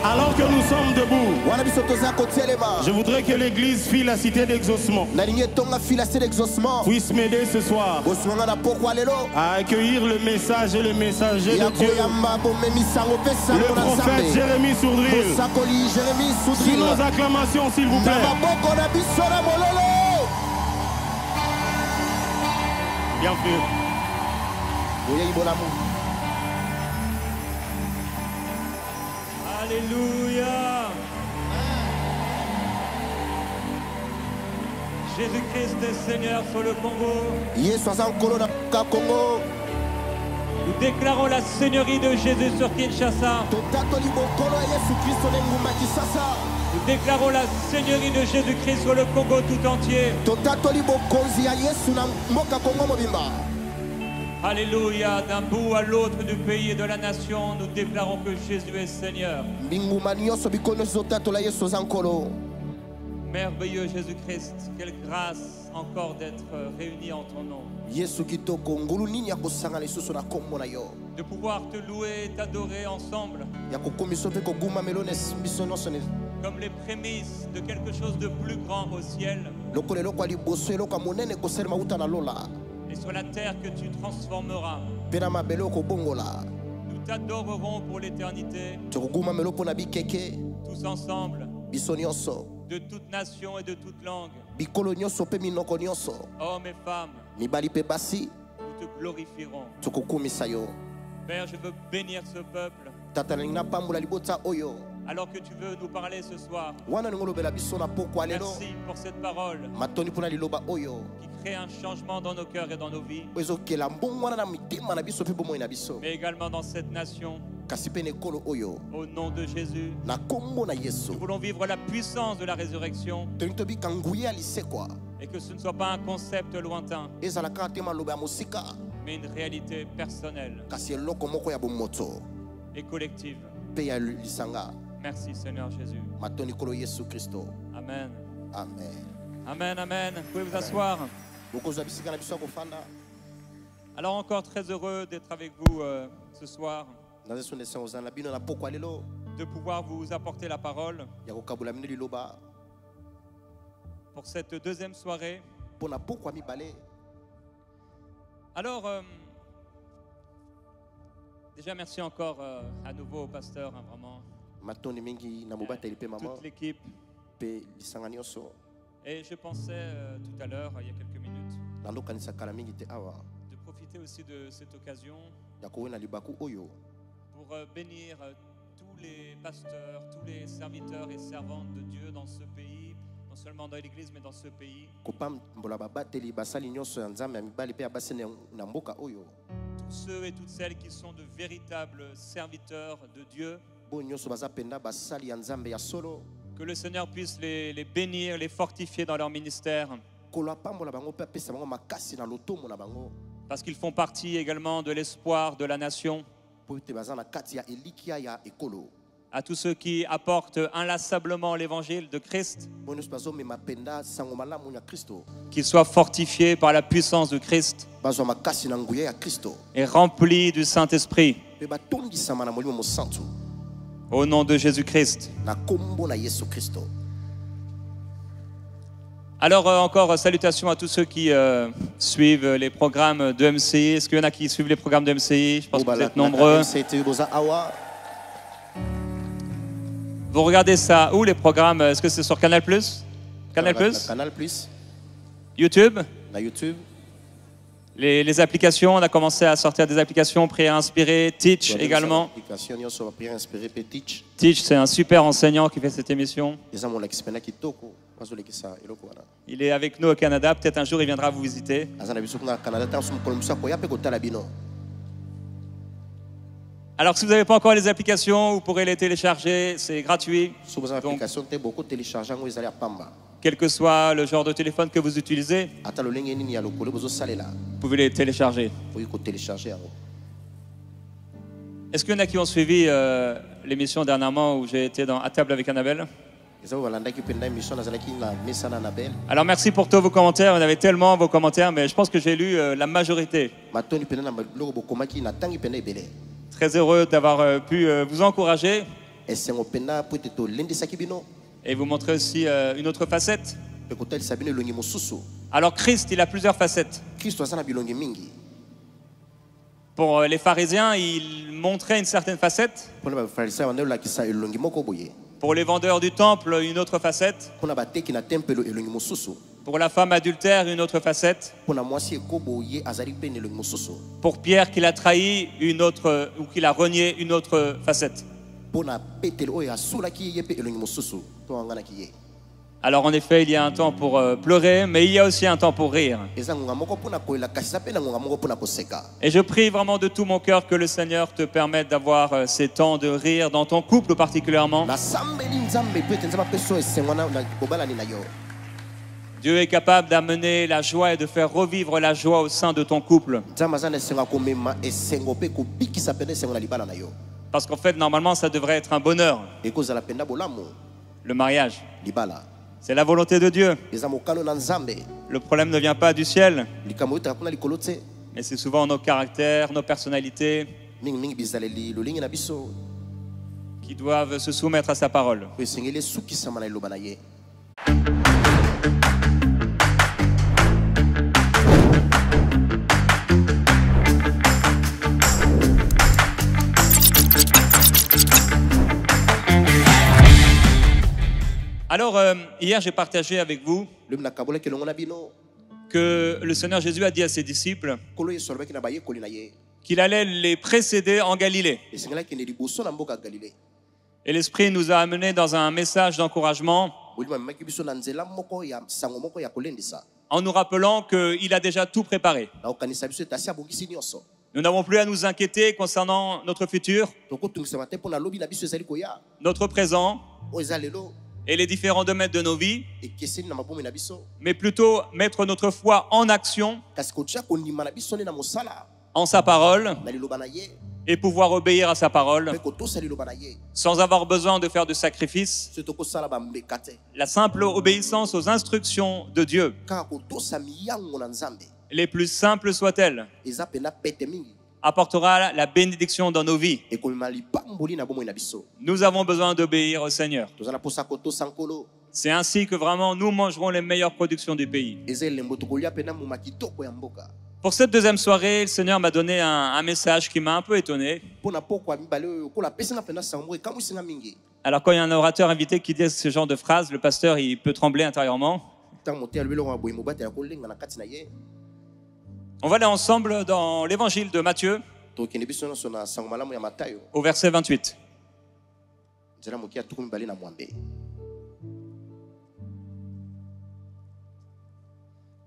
Alors que nous sommes debout, je voudrais que l'église file la cité d'exaucement puisse m'aider ce soir à accueillir le message et le messager de Dieu, le prophète Jérémie Sourdril. Sous nos acclamations, s'il vous plaît. Bienvenue. Alléluia. Jésus-Christ est Seigneur sur le Congo. Nous déclarons la Seigneurie de Jésus sur Kinshasa. Nous déclarons la Seigneurie de Jésus-Christ sur le Congo tout entier. Alléluia, d'un bout à l'autre du pays et de la nation, nous déclarons que Jésus est Seigneur. Merveilleux Jésus-Christ, quelle grâce encore d'être réunis en ton nom. De pouvoir te louer et t'adorer ensemble. Comme les prémices de quelque chose de plus grand au ciel. Et sur la terre que tu transformeras. Nous t'adorerons pour l'éternité. Tous ensemble. De toute nation et de toute langue. Hommes et femmes. Nous te glorifierons. Père, je veux bénir ce peuple. Alors que tu veux nous parler ce soir. Merci pour cette parole qui crée un changement dans nos cœurs et dans nos vies. Mais également dans cette nation. Au nom de Jésus, nous voulons vivre la puissance de la résurrection. Et que ce ne soit pas un concept lointain, mais une réalité personnelle et collective. Merci Seigneur Jésus. Amen. Amen, amen. Vous pouvez vous asseoir. Alors encore très heureux d'être avec vous ce soir. De pouvoir vous apporter la parole pour cette deuxième soirée. Alors, déjà merci encore à nouveau au pasteur, hein, vraiment. Toute l'équipe. Et je pensais tout à l'heure, il y a quelques minutes, de profiter aussi de cette occasion pour bénir tous les pasteurs, tous les serviteurs et servantes de Dieu dans ce pays, non seulement dans l'église, mais dans ce pays. Tous ceux et toutes celles qui sont de véritables serviteurs de Dieu. Que le Seigneur puisse les bénir, les fortifier dans leur ministère. Parce qu'ils font partie également de l'espoir de la nation. À tous ceux qui apportent inlassablement l'évangile de Christ, qu'ils soient fortifiés par la puissance de Christ et remplis du Saint-Esprit. Au nom de Jésus-Christ. Alors encore salutations à tous ceux qui suivent les programmes de MCI. Est-ce qu'il y en a qui suivent les programmes de MCI? Je pense que vous êtes nombreux. Vous regardez ça où les programmes? Est-ce que c'est sur Canal+? Canal+? YouTube? Les applications, on a commencé à sortir des applications, Prière Inspirée, Teach également. Teach, c'est un super enseignant qui fait cette émission. Il est avec nous au Canada, peut-être un jour il viendra vous visiter. Alors si vous n'avez pas encore les applications, vous pourrez les télécharger, c'est gratuit. Donc, quel que soit le genre de téléphone que vous utilisez, vous pouvez les télécharger. Est-ce qu'il y en a qui ont suivi l'émission dernièrement où j'ai été à table avec Annabelle? Alors merci pour tous vos commentaires, on avait tellement vos commentaires, mais je pense que j'ai lu la majorité. Très heureux d'avoir pu vous encourager Et vous montrez aussi une autre facette. Alors Christ, il a plusieurs facettes. Pour les pharisiens, il montrait une certaine facette. Pour les vendeurs du temple, une autre facette. Pour la femme adultère, une autre facette. Pour Pierre qui l'a trahi, une autre, ou qui l'a renié, une autre facette. Alors en effet, il y a un temps pour pleurer, mais il y a aussi un temps pour rire. Et je prie vraiment de tout mon cœur que le Seigneur te permette d'avoir ces temps de rire dans ton couple particulièrement. Dieu est capable d'amener la joie et de faire revivre la joie au sein de ton couple. Parce qu'en fait, normalement, ça devrait être un bonheur. Le mariage. C'est la volonté de Dieu. Le problème ne vient pas du ciel, mais c'est souvent nos caractères, nos personnalités qui doivent se soumettre à sa parole. Alors, hier, j'ai partagé avec vous que le Seigneur Jésus a dit à ses disciples qu'il allait les précéder en Galilée. Et l'Esprit nous a amenés dans un message d'encouragement en nous rappelant qu'il a déjà tout préparé. Nous n'avons plus à nous inquiéter concernant notre futur, notre présent et les différents domaines de nos vies, mais plutôt mettre notre foi en action, en sa parole, et pouvoir obéir à sa parole, sans avoir besoin de faire de sacrifices. La simple obéissance aux instructions de Dieu, les plus simples soient-elles, apportera la bénédiction dans nos vies. Nous avons besoin d'obéir au Seigneur. C'est ainsi que vraiment nous mangerons les meilleures productions du pays. Pour cette deuxième soirée, le Seigneur m'a donné un message qui m'a un peu étonné. Alors quand il y a un orateur invité qui dit ce genre de phrase, le pasteur il peut trembler intérieurement. On va aller ensemble dans l'évangile de Matthieu, au verset 28.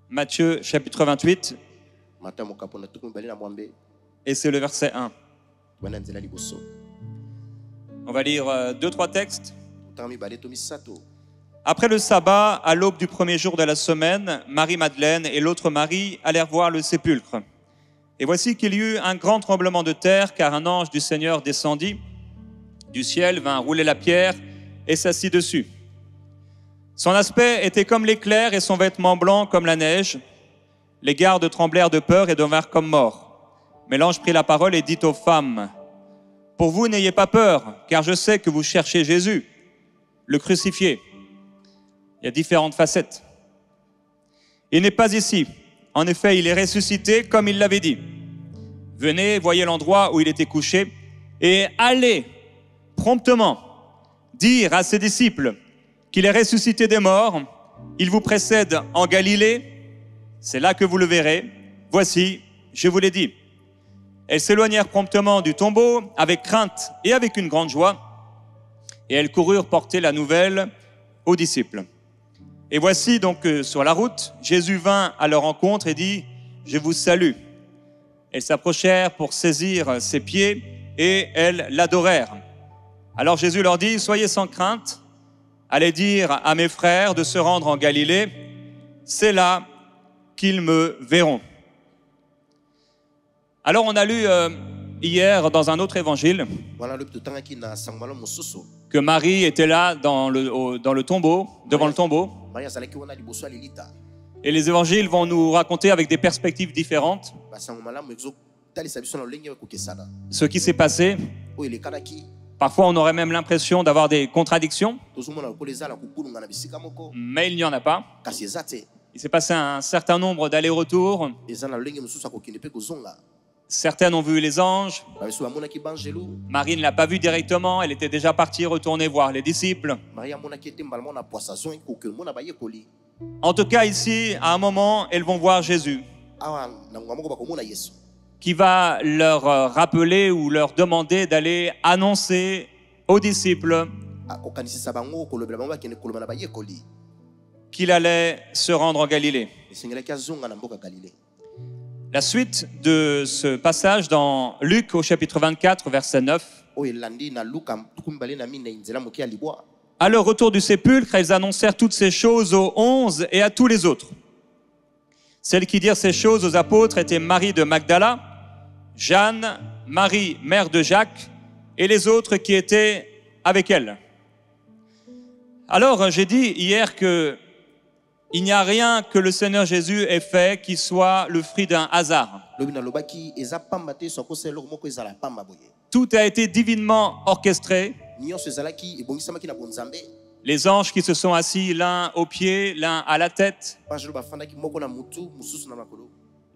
Matthieu chapitre 28, et c'est le verset 1. On va lire 2-3 textes. Après le sabbat, à l'aube du premier jour de la semaine, Marie-Madeleine et l'autre Marie allèrent voir le sépulcre. Et voici qu'il y eut un grand tremblement de terre, car un ange du Seigneur descendit du ciel, vint rouler la pierre et s'assit dessus. Son aspect était comme l'éclair et son vêtement blanc comme la neige. Les gardes tremblèrent de peur et devinrent comme morts. Mais l'ange prit la parole et dit aux femmes, « Pour vous, n'ayez pas peur, car je sais que vous cherchez Jésus, le crucifié. » Il y a différentes facettes. Il n'est pas ici. En effet, il est ressuscité comme il l'avait dit. Venez, voyez l'endroit où il était couché et allez promptement dire à ses disciples qu'il est ressuscité des morts. Il vous précède en Galilée. C'est là que vous le verrez. Voici, je vous l'ai dit. Elles s'éloignèrent promptement du tombeau avec crainte et avec une grande joie. Et elles coururent porter la nouvelle aux disciples. Et voici donc sur la route, Jésus vint à leur rencontre et dit « Je vous salue ». Elles s'approchèrent pour saisir ses pieds et elles l'adorèrent. Alors Jésus leur dit « Soyez sans crainte, allez dire à mes frères de se rendre en Galilée, c'est là qu'ils me verront. » Alors on a lu hier dans un autre évangile que Marie était là dans le tombeau, devant le tombeau. Et les évangiles vont nous raconter avec des perspectives différentes ce qui s'est passé. Parfois, on aurait même l'impression d'avoir des contradictions, mais il n'y en a pas. Il s'est passé un certain nombre d'allers-retours. Certaines ont vu les anges. Marie ne l'a pas vu directement, elle était déjà partie retourner voir les disciples. En tout cas, ici, à un moment, elles vont voir Jésus, qui va leur rappeler ou leur demander d'aller annoncer aux disciples qu'il allait se rendre en Galilée. La suite de ce passage dans Luc au chapitre 24, verset 9. À leur retour du sépulcre, ils annoncèrent toutes ces choses aux 11 et à tous les autres. Celles qui dirent ces choses aux apôtres étaient Marie de Magdala, Jeanne, Marie, mère de Jacques, et les autres qui étaient avec elle. Alors, j'ai dit hier que il n'y a rien que le Seigneur Jésus ait fait qui soit le fruit d'un hasard. Tout a été divinement orchestré. Les anges qui se sont assis l'un aux pieds, l'un à la tête,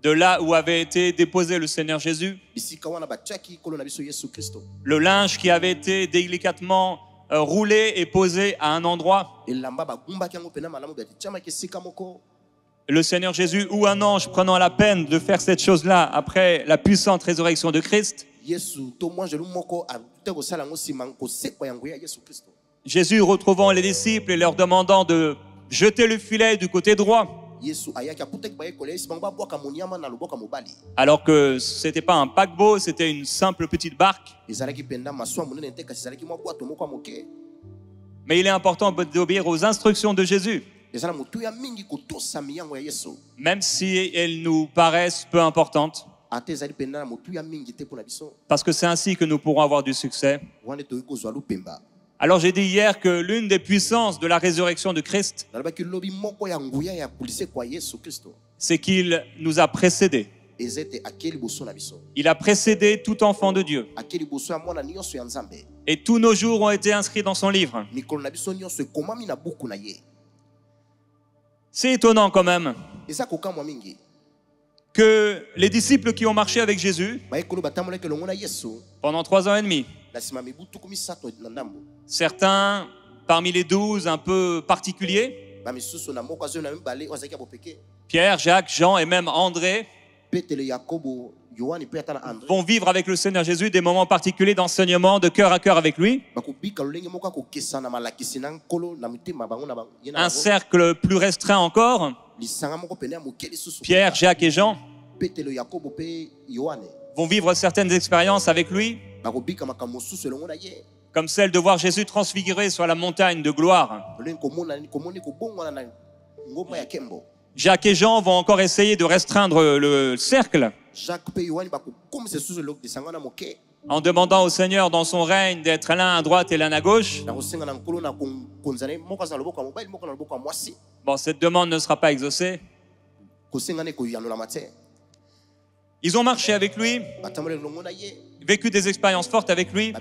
de là où avait été déposé le Seigneur Jésus. Le linge qui avait été délicatement roulé et posé à un endroit. Le Seigneur Jésus ou un ange prenant la peine de faire cette chose-là après la puissante résurrection de Christ. Jésus retrouvant les disciples et leur demandant de jeter le filet du côté droit. Alors que ce n'était pas un paquebot, c'était une simple petite barque. Mais il est important d'obéir aux instructions de Jésus. Même si elles nous paraissent peu importantes. Parce que c'est ainsi que nous pourrons avoir du succès. Alors j'ai dit hier que l'une des puissances de la résurrection de Christ, c'est qu'il nous a précédés. Il a précédé tout enfant de Dieu. Et tous nos jours ont été inscrits dans son livre. C'est étonnant quand même que les disciples qui ont marché avec Jésus pendant 3 ans et demi, certains parmi les 12 un peu particuliers, Pierre, Jacques, Jean et même André, vont vivre avec le Seigneur Jésus des moments particuliers d'enseignement de cœur à cœur avec lui. Un cercle plus restreint encore, Pierre, Jacques et Jean, vont vivre certaines expériences avec lui, comme celle de voir Jésus transfiguré sur la montagne de gloire. Jacques et Jean vont encore essayer de restreindre le cercle en demandant au Seigneur dans son règne d'être l'un à droite et l'un à gauche. Bon, cette demande ne sera pas exaucée. Ils ont marché avec lui, vécu des expériences fortes avec lui.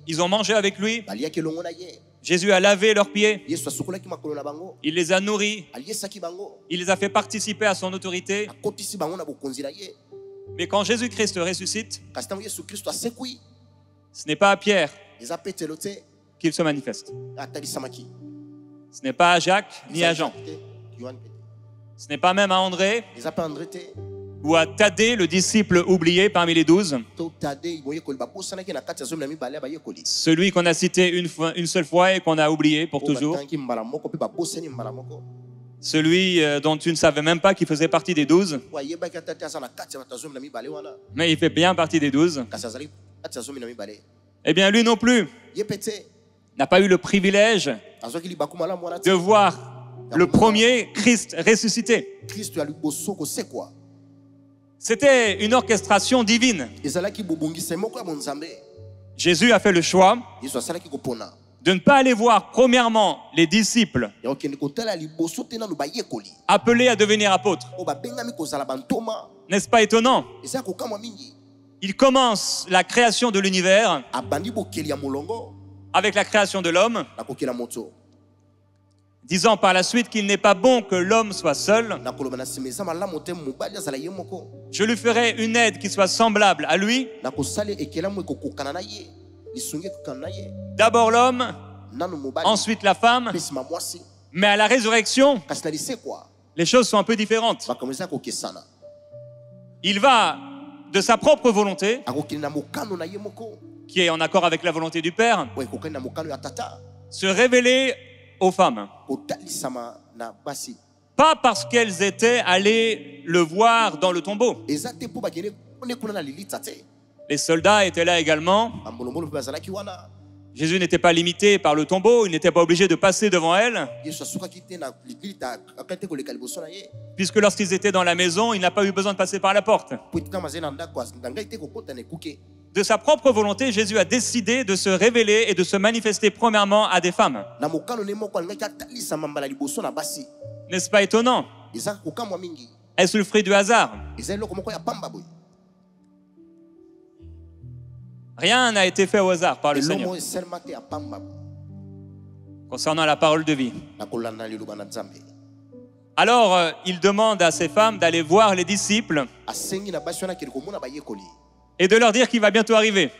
Ils ont mangé avec lui. Jésus a lavé leurs pieds. Il les a nourris. Il les a fait participer à son autorité. Mais quand Jésus-Christ ressuscite, ce n'est pas à Pierre qu'il se manifeste. Ce n'est pas à Jacques ni à Jean. Ce n'est pas même à André ou à Thaddée, le disciple oublié parmi les 12. Celui qu'on a cité une seule fois et qu'on a oublié pour toujours. Celui dont tu ne savais même pas qu'il faisait partie des 12. Mais il fait bien partie des 12. Eh bien, lui non plus n'a pas eu le privilège de voir le premier Christ ressuscité. C'était une orchestration divine. Jésus a fait le choix de ne pas aller voir premièrement les disciples appelés à devenir apôtres. N'est-ce pas étonnant? Il commence la création de l'univers avec la création de l'homme, disant par la suite qu'il n'est pas bon que l'homme soit seul. Je lui ferai une aide qui soit semblable à lui. D'abord l'homme, ensuite la femme. Mais à la résurrection, les choses sont un peu différentes. Il va de sa propre volonté, qui est en accord avec la volonté du Père, se révéler aux femmes. Pas parce qu'elles étaient allées le voir dans le tombeau. Les soldats étaient là également. Jésus n'était pas limité par le tombeau, il n'était pas obligé de passer devant elles. Puisque lorsqu'ils étaient dans la maison, il n'a pas eu besoin de passer par la porte. De sa propre volonté, Jésus a décidé de se révéler et de se manifester premièrement à des femmes. N'est-ce pas étonnant? Est-ce le fruit du hasard? Rien n'a été fait au hasard par le Seigneur. Concernant la parole de vie. Alors, il demande à ses femmes d'aller voir les disciples et de leur dire qu'il va bientôt arriver.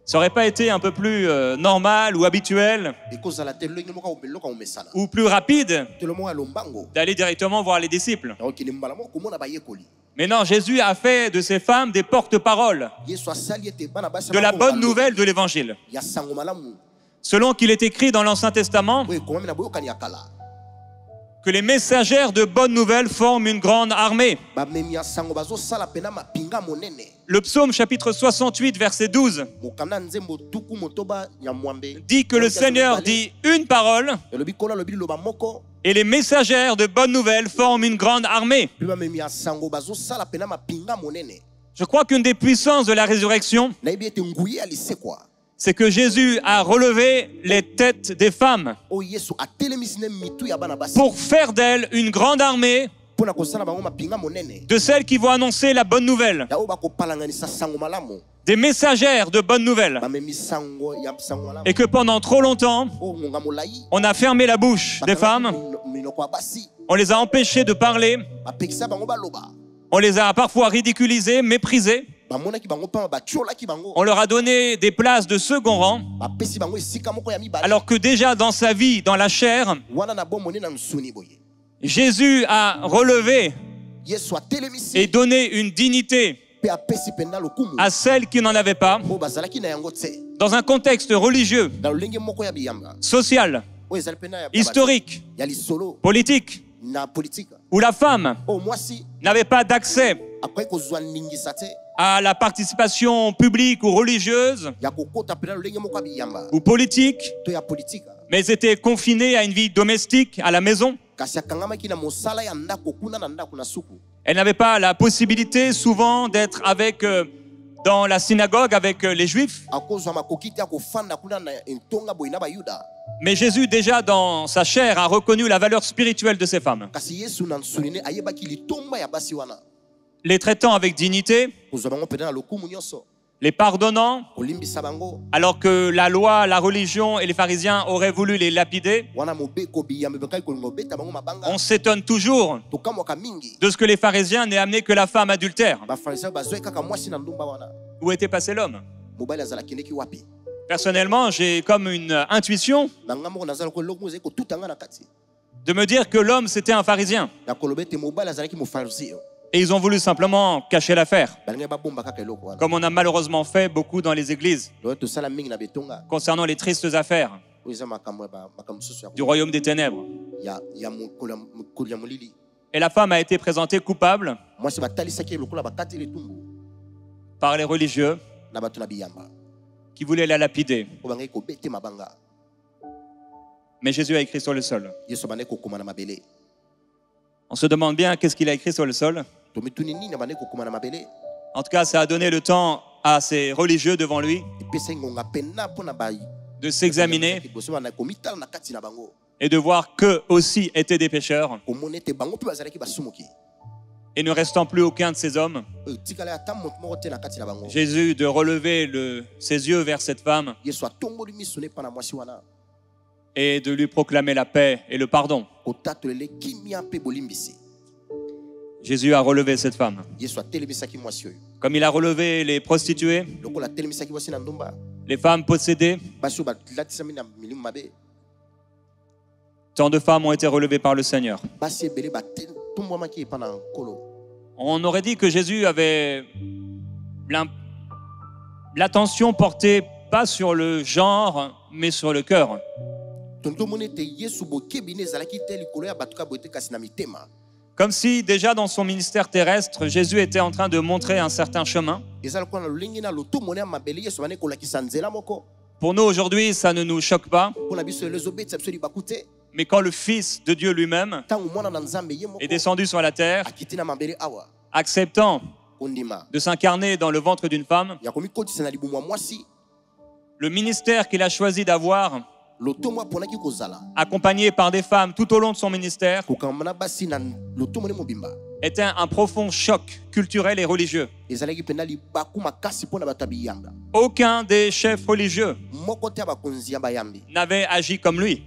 Ça n'aurait pas été un peu plus normal ou habituel ou plus rapide d'aller directement voir les disciples? Mais non, Jésus a fait de ces femmes des porte-paroles de la bonne nouvelle de l'Évangile. Selon qu'il est écrit dans l'Ancien Testament que les messagères de bonnes nouvelles forment une grande armée. Le psaume chapitre 68 verset 12 dit que le Seigneur dit une parole et les messagères de bonnes nouvelles forment une grande armée. Je crois qu'une des puissances de la résurrection, c'est que Jésus a relevé les têtes des femmes pour faire d'elles une grande armée de celles qui vont annoncer la bonne nouvelle, des messagères de bonnes nouvelles. Et que pendant trop longtemps, on a fermé la bouche des femmes, on les a empêchées de parler, on les a parfois ridiculisées, méprisées. On leur a donné des places de second rang, alors que déjà dans sa vie, dans la chair, Jésus a relevé et donné une dignité à celles qui n'en avaient pas, dans un contexte religieux, social, historique, politique, où la femme n'avait pas d'accès à la participation publique ou religieuse ou politique, mais étaient confinés à une vie domestique à la maison. Elle n'avait pas la possibilité souvent d'être avec dans la synagogue avec les Juifs. Mais Jésus, déjà dans sa chair, a reconnu la valeur spirituelle de ces femmes, les traitant avec dignité, les pardonnant, alors que la loi, la religion et les pharisiens auraient voulu les lapider. On s'étonne toujours de ce que les pharisiens n'aient amené que la femme adultère. Où était passé l'homme? Personnellement, j'ai comme une intuition de me dire que l'homme, c'était un pharisien. Et ils ont voulu simplement cacher l'affaire, comme on a malheureusement fait beaucoup dans les églises, concernant les tristes affaires du royaume des ténèbres. Et la femme a été présentée coupable par les religieux qui voulaient la lapider. Mais Jésus a écrit sur le sol. On se demande bien qu'est-ce qu'il a écrit sur le sol. En tout cas, ça a donné le temps à ces religieux devant lui de s'examiner et de voir qu'eux aussi étaient des pécheurs. Et ne restant plus aucun de ces hommes, Jésus de relever ses yeux vers cette femme et de lui proclamer la paix et le pardon. Jésus a relevé cette femme. Comme il a relevé les prostituées, les femmes possédées, tant de femmes ont été relevées par le Seigneur. On aurait dit que Jésus avait l'attention portée pas sur le genre, mais sur le cœur. Comme si déjà dans son ministère terrestre, Jésus était en train de montrer un certain chemin. Pour nous aujourd'hui, ça ne nous choque pas. Mais quand le Fils de Dieu lui-même est descendu sur la terre, acceptant de s'incarner dans le ventre d'une femme, le ministère qu'il a choisi d'avoir, accompagné par des femmes tout au long de son ministère, était un profond choc culturel et religieux. Aucun des chefs religieux n'avait agi comme lui.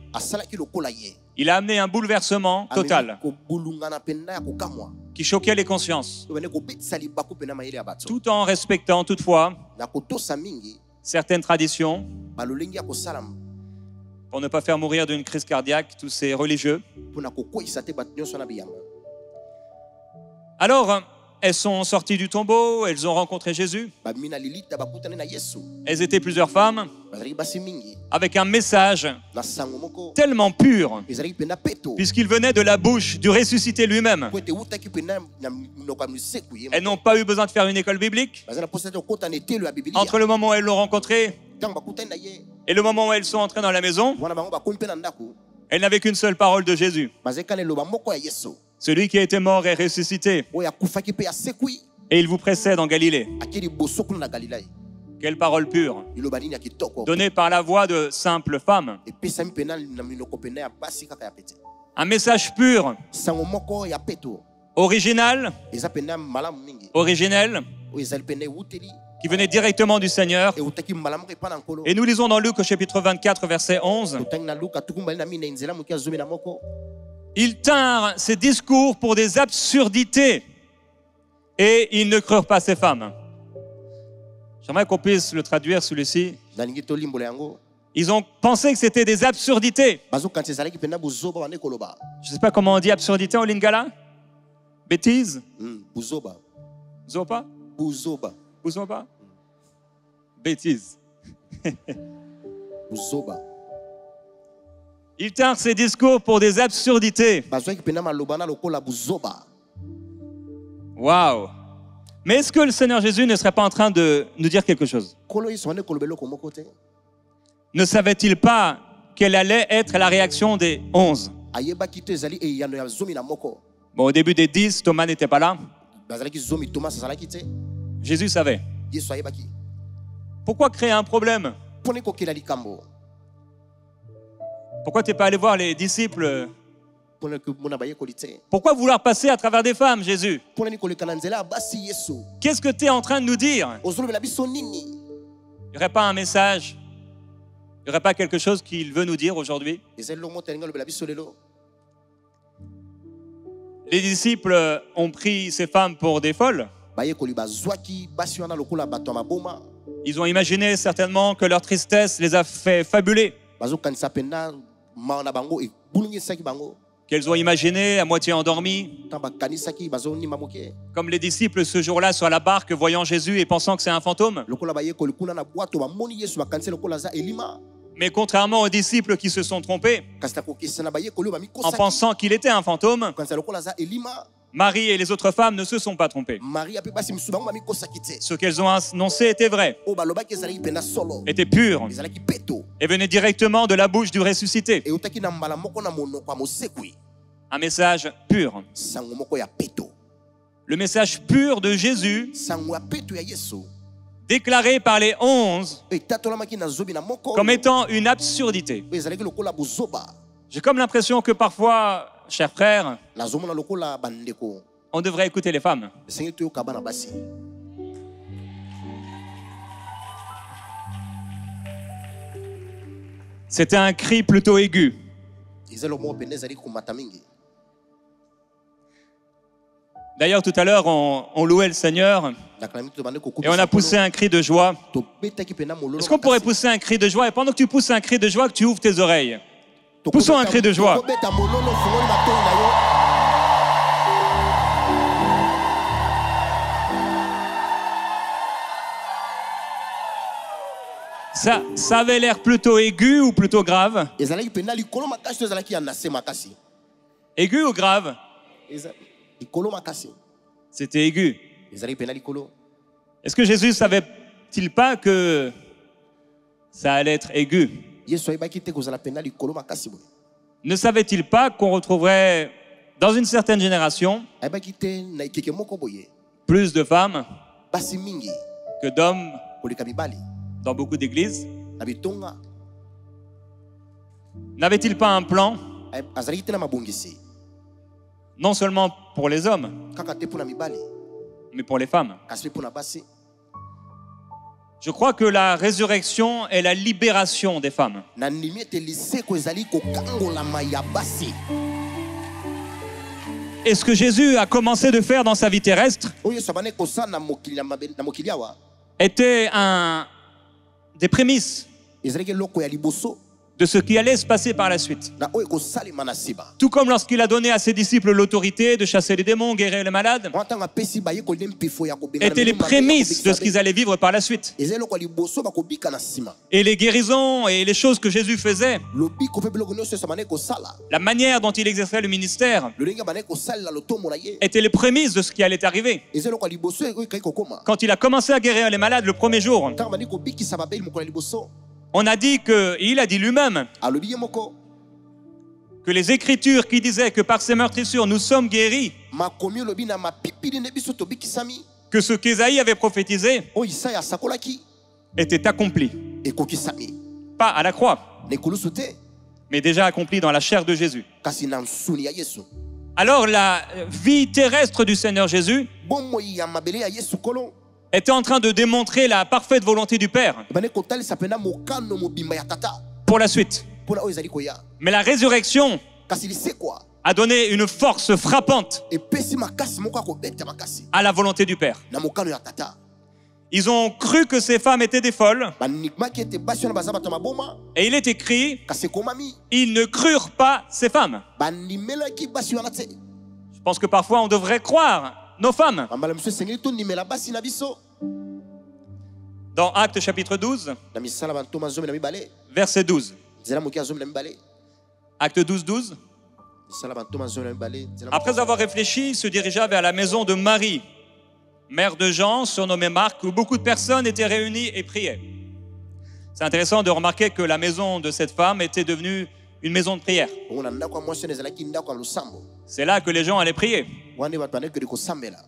Il a amené un bouleversement total qui choquait les consciences, tout en respectant toutefois certaines traditions pour ne pas faire mourir d'une crise cardiaque tous ces religieux. Alors, elles sont sorties du tombeau, elles ont rencontré Jésus. Elles étaient plusieurs femmes avec un message tellement pur, puisqu'il venait de la bouche du ressuscité lui-même. Elles n'ont pas eu besoin de faire une école biblique. Entre le moment où elles l'ont rencontré et le moment où elles sont entrées dans la maison, elles n'avaient qu'une seule parole de Jésus. Celui qui a été mort est ressuscité. Et il vous précède en Galilée. Quelle parole pure, donnée par la voix de simples femmes. Un message pur, original, originel, qui venait directement du Seigneur. Et nous lisons dans Luc au chapitre 24, verset 11. Ils tinrent ces discours pour des absurdités et ils ne crurent pas ces femmes. J'aimerais qu'on puisse le traduire celui-ci. Ils ont pensé que c'était des absurdités. Je ne sais pas comment on dit absurdité en lingala. Bêtise. Zopa. Buzoba. Bêtise. Ils tinrent ces discours pour des absurdités. Waouh! Mais est-ce que le Seigneur Jésus ne serait pas en train de nous dire quelque chose? Ne savait-il pas quelle allait être la réaction des 11? Bon, au début des 10, Thomas n'était pas là. Jésus savait. Pourquoi créer un problème? Pourquoi tu n'es pas allé voir les disciples? Pourquoi vouloir passer à travers des femmes, Jésus? Qu'est-ce que tu es en train de nous dire? Il n'y aurait pas un message? Il n'y aurait pas quelque chose qu'il veut nous dire aujourd'hui? Les disciples ont pris ces femmes pour des folles. Ils ont imaginé certainement que leur tristesse les a fait fabuler. Qu'elles ont imaginé à moitié endormies. Comme les disciples ce jour-là sur la barque voyant Jésus et pensant que c'est un fantôme. Mais contrairement aux disciples qui se sont trompés en pensant qu'il était un fantôme, Marie et les autres femmes ne se sont pas trompées. Ce qu'elles ont annoncé était vrai, était pur et venait directement de la bouche du ressuscité. Un message pur. Le message pur de Jésus, déclaré par les 11 comme étant une absurdité. J'ai comme l'impression que parfois, chers frères, On devrait écouter les femmes. C'était un cri plutôt aigu. D'ailleurs, tout à l'heure, on louait le Seigneur et on a poussé un cri de joie. Est-ce qu'on pourrait pousser un cri de joie? Et pendant que tu pousses un cri de joie, que tu ouvres tes oreilles. Poussons un cri de joie. Ça avait l'air plutôt aigu ou plutôt grave? Aigu ou grave? C'était aigu. Est-ce que Jésus savait-il pas que ça allait être aigu? Ne savait-il pas qu'on retrouverait dans une certaine génération plus de femmes que d'hommes dans beaucoup d'églises? N'avait-il pas un plan? Non seulement pour les hommes, mais pour les femmes. Je crois que la résurrection est la libération des femmes. Et ce que Jésus a commencé de faire dans sa vie terrestre était des prémices de ce qui allait se passer par la suite. Tout comme lorsqu'il a donné à ses disciples l'autorité de chasser les démons, guérir les malades, étaient les prémices de ce qu'ils allaient vivre par la suite. Et les guérisons et les choses que Jésus faisait, la manière dont il exerçait le ministère, étaient les prémices de ce qui allait arriver. Quand il a commencé à guérir les malades le premier jour, on a dit il a dit lui-même que les Écritures qui disaient que par ces meurtrissures nous sommes guéris, que ce qu'Ésaïe avait prophétisé était accompli. Pas à la croix, mais déjà accompli dans la chair de Jésus. Alors la vie terrestre du Seigneur Jésus était en train de démontrer la parfaite volonté du Père pour la suite. Mais la résurrection a donné une force frappante à la volonté du Père. Ils ont cru que ces femmes étaient des folles. Et il est écrit, ils ne crurent pas ces femmes. Je pense que parfois on devrait croire nos femmes. Dans Actes chapitre 12, verset 12. Acte 12, 12. Après avoir réfléchi, il se dirigea vers la maison de Marie, mère de Jean, surnommée Marc, où beaucoup de personnes étaient réunies et priaient. C'est intéressant de remarquer que la maison de cette femme était devenue une maison de prière. C'est là que les gens allaient prier.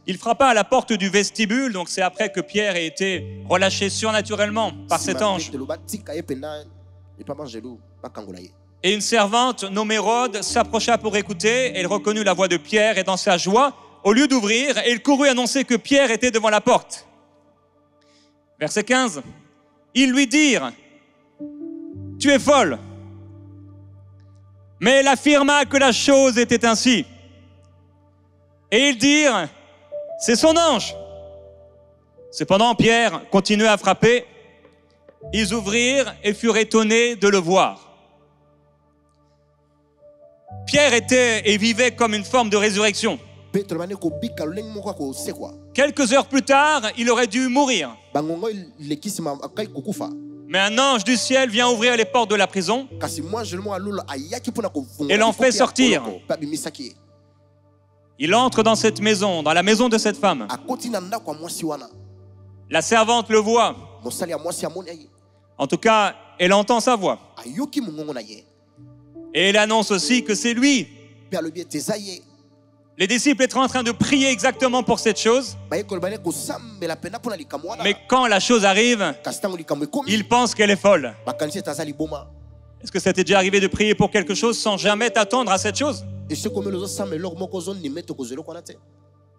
Il frappa à la porte du vestibule, donc c'est après que Pierre ait été relâché surnaturellement par cet ange. Et une servante nommée Rhode s'approcha pour écouter. Elle reconnut la voix de Pierre et dans sa joie, au lieu d'ouvrir, il courut annoncer que Pierre était devant la porte. Verset 15. Ils lui dirent, « Tu es folle. » Mais elle affirma que la chose était ainsi. Et ils dirent, « C'est son ange. » Cependant, Pierre continuait à frapper. Ils ouvrirent et furent étonnés de le voir. Pierre était et vivait comme une forme de résurrection. Quelques heures plus tard, il aurait dû mourir. Mais un ange du ciel vient ouvrir les portes de la prison et l'en fait sortir. Il entre dans cette maison, dans la maison de cette femme. La servante le voit. En tout cas, elle entend sa voix. Et elle annonce aussi que c'est lui. Les disciples étaient en train de prier exactement pour cette chose. Mais quand la chose arrive, ils pensent qu'elle est folle. Est-ce que ça t'est déjà arrivé de prier pour quelque chose sans jamais t'attendre à cette chose?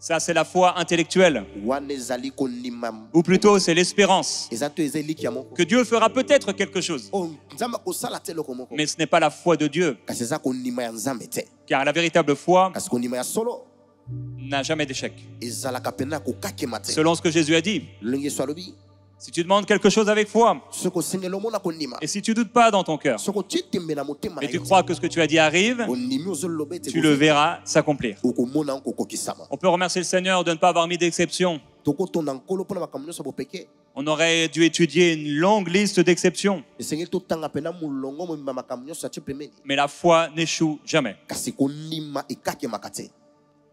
Ça, c'est la foi intellectuelle. Ou plutôt, c'est l'espérance que Dieu fera peut-être quelque chose. Mais ce n'est pas la foi de Dieu. Car la véritable foi n'a jamais d'échec. Selon ce que Jésus a dit. Si tu demandes quelque chose avec foi, et si tu ne doutes pas dans ton cœur, et tu crois que ce que tu as dit arrive, tu le verras s'accomplir. On peut remercier le Seigneur de ne pas avoir mis d'exception. On aurait dû étudier une longue liste d'exceptions. Mais la foi n'échoue jamais.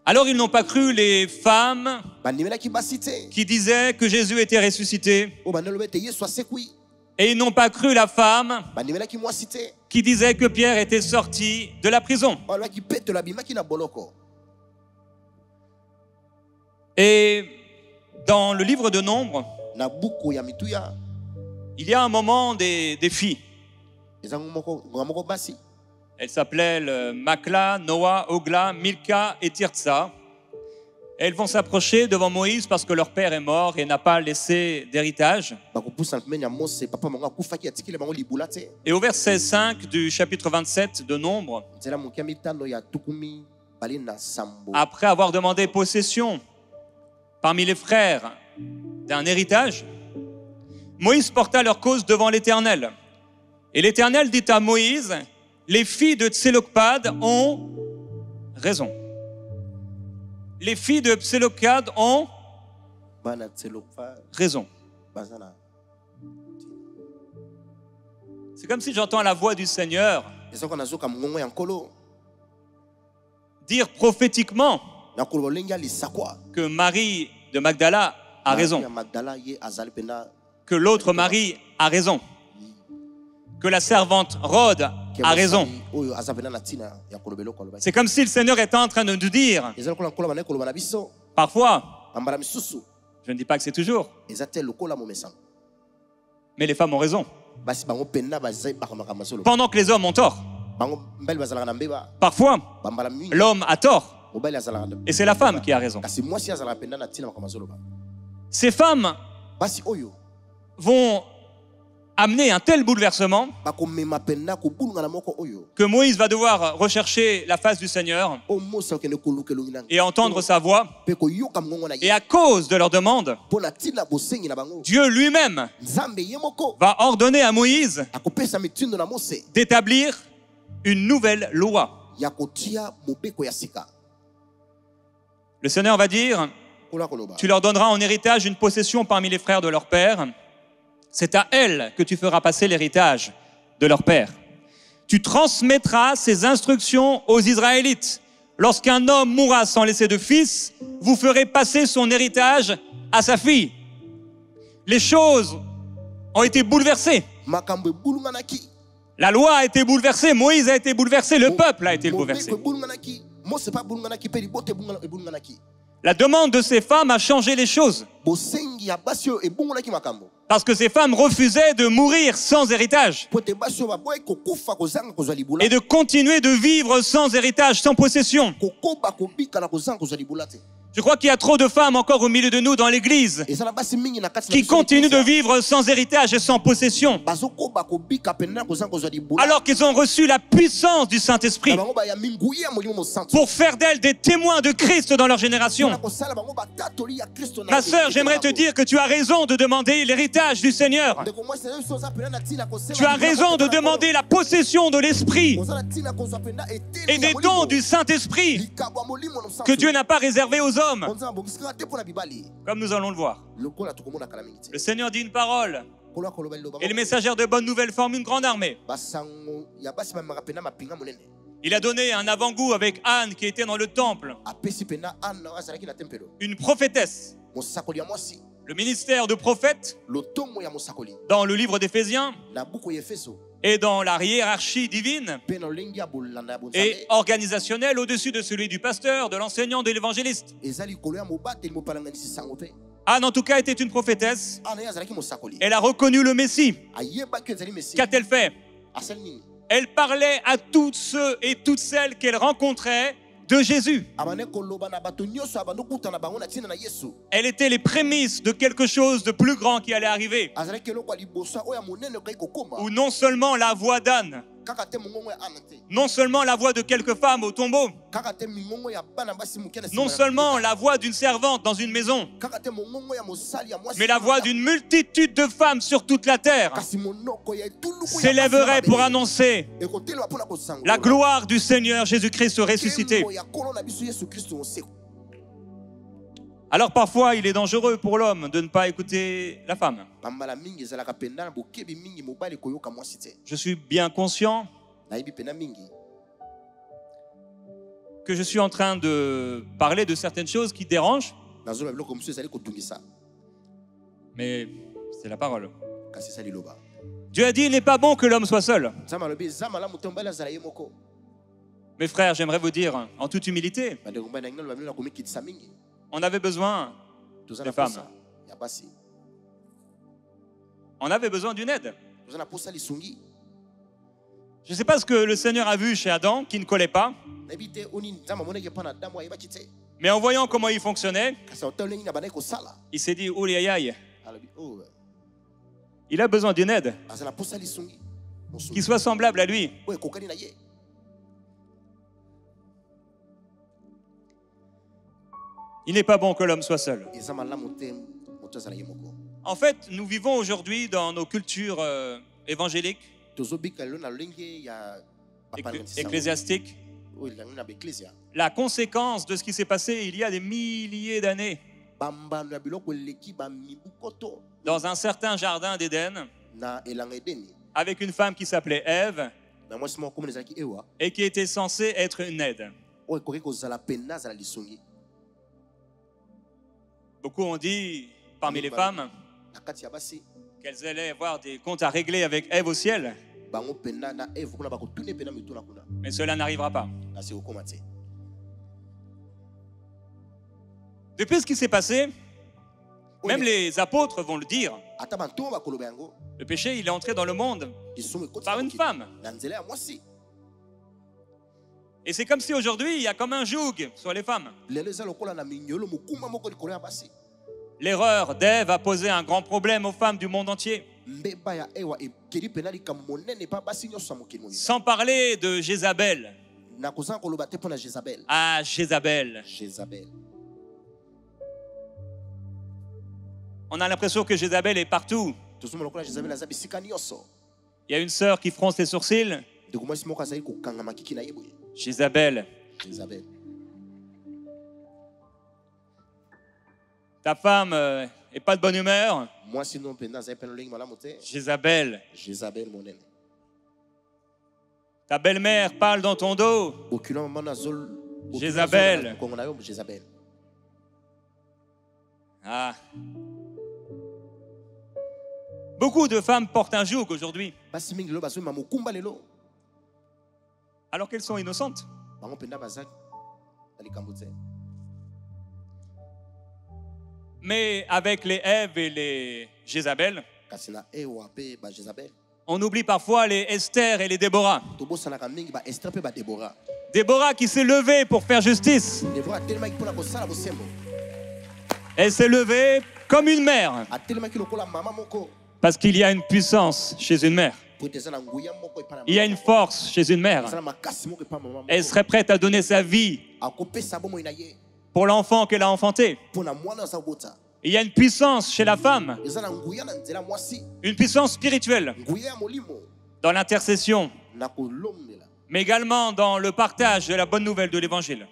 Alors ils n'ont pas cru les femmes qui disaient que Jésus était ressuscité. Et ils n'ont pas cru la femme qui disait que Pierre était sorti de la prison. Et dans le livre de Nombres, il y a un moment des filles. Elles s'appellent Makla, Noah, Ogla, Milka et Tirtsa. Elles vont s'approcher devant Moïse parce que leur père est mort et n'a pas laissé d'héritage. Et au verset 5 du chapitre 27 de Nombres, après avoir demandé possession parmi les frères d'un héritage, Moïse porta leur cause devant l'Éternel. Et l'Éternel dit à Moïse: les filles de Tselopad ont raison. Les filles de Tselopad ont raison. C'est comme si j'entends la voix du Seigneur dire prophétiquement que Marie de Magdala a raison, que l'autre Marie a raison, que la servante Rhodes a raison. C'est comme si le Seigneur était en train de nous dire, parfois, je ne dis pas que c'est toujours, mais les femmes ont raison. Pendant que les hommes ont tort. Parfois, l'homme a tort. Et c'est la femme qui a raison. Ces femmes vont amener un tel bouleversement que Moïse va devoir rechercher la face du Seigneur et entendre sa voix. Et à cause de leur demande, Dieu lui-même va ordonner à Moïse d'établir une nouvelle loi. Le Seigneur va dire: tu leur donneras en héritage une possession parmi les frères de leur père. C'est à elles que tu feras passer l'héritage de leur père. Tu transmettras ces instructions aux Israélites. Lorsqu'un homme mourra sans laisser de fils, vous ferez passer son héritage à sa fille. Les choses ont été bouleversées. La loi a été bouleversée, Moïse a été bouleversé, le peuple a été bouleversé. La demande de ces femmes a changé les choses. Parce que ces femmes refusaient de mourir sans héritage et de continuer de vivre sans héritage, sans possession. Je crois qu'il y a trop de femmes encore au milieu de nous dans l'église qui continuent de vivre sans héritage et sans possession, alors qu'ils ont reçu la puissance du Saint-Esprit pour faire d'elles des témoins de Christ dans leur génération. Ma sœur, j'aimerais te dire que tu as raison de demander l'héritage du Seigneur. Tu as raison de demander la possession de l'Esprit et des dons du Saint-Esprit que Dieu n'a pas réservés aux hommes. Comme nous allons le voir. Le Seigneur dit une parole et les messagères de bonne nouvelle forment une grande armée. Il a donné un avant-goût avec Anne qui était dans le temple, une prophétesse. Le ministère de prophète dans le livre d'Éphésiens et dans la hiérarchie divine et organisationnelle au-dessus de celui du pasteur, de l'enseignant, de l'évangéliste. Anne, en tout cas, était une prophétesse. Elle a reconnu le Messie. Qu'a-t-elle fait? Elle parlait à tous ceux et toutes celles qu'elle rencontrait de Jésus. Elle était les prémices de quelque chose de plus grand qui allait arriver. Où non seulement la voix d'Anne, non seulement la voix de quelques femmes au tombeau, non seulement la voix d'une servante dans une maison, mais la voix d'une multitude de femmes sur toute la terre s'élèverait pour annoncer la gloire du Seigneur Jésus-Christ ressuscité. Alors parfois, il est dangereux pour l'homme de ne pas écouter la femme. Je suis bien conscient que je suis en train de parler de certaines choses qui dérangent. Mais c'est la parole. Dieu a dit, il n'est pas bon que l'homme soit seul. Mes frères, j'aimerais vous dire, en toute humilité, on avait besoin de femmes. On avait besoin d'une aide. Je ne sais pas ce que le Seigneur a vu chez Adam, qui ne collait pas. Mais en voyant comment il fonctionnait, il s'est dit, oh aïe aïe, il a besoin d'une aide qui soit semblable à lui. Il n'est pas bon que l'homme soit seul. En fait, nous vivons aujourd'hui dans nos cultures évangéliques, ecclésiastiques, la conséquence de ce qui s'est passé il y a des milliers d'années dans un certain jardin d'Éden avec une femme qui s'appelait Ève et qui était censée être une aide. Beaucoup ont dit, parmi les femmes, qu'elles allaient avoir des comptes à régler avec Ève au ciel. Mais cela n'arrivera pas. Depuis ce qui s'est passé, même les apôtres vont le dire. Le péché, il est entré dans le monde par une femme. Et c'est comme si aujourd'hui, il y a comme un joug sur les femmes. L'erreur d'Ève a posé un grand problème aux femmes du monde entier. Sans parler de Jézabel. Ah, Jézabel. On a l'impression que Jézabel est partout. Il y a une sœur qui fronce les sourcils. Jézabel. Ta femme est pas de bonne humeur. Jézabel. Ta belle-mère parle dans ton dos. Jézabel. Ah. Beaucoup de femmes portent un joug aujourd'hui. Alors qu'elles sont innocentes. Mais avec les Ève et les Jézabel, on oublie parfois les Esther et les Déborah. Déborah qui s'est levée pour faire justice. Elle s'est levée comme une mère. Parce qu'il y a une puissance chez une mère. Il y a une force chez une mère. Elle serait prête à donner sa vie pour l'enfant qu'elle a enfanté. Il y a une puissance chez la femme, une puissance spirituelle dans l'intercession, mais également dans le partage de la bonne nouvelle de l'Évangile.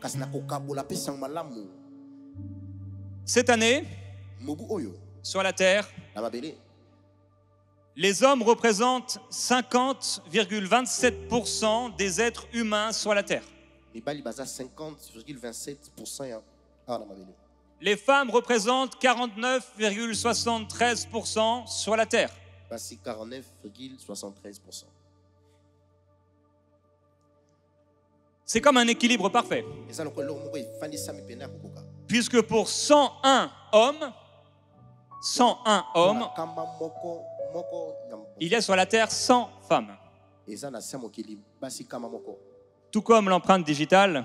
Cette année, sur la terre, les hommes représentent 50,27% des êtres humains sur la terre. Les femmes représentent 49,73% sur la terre. C'est comme un équilibre parfait. Puisque pour 101 hommes, il y a sur la terre 100 femmes. Tout comme l'empreinte digitale,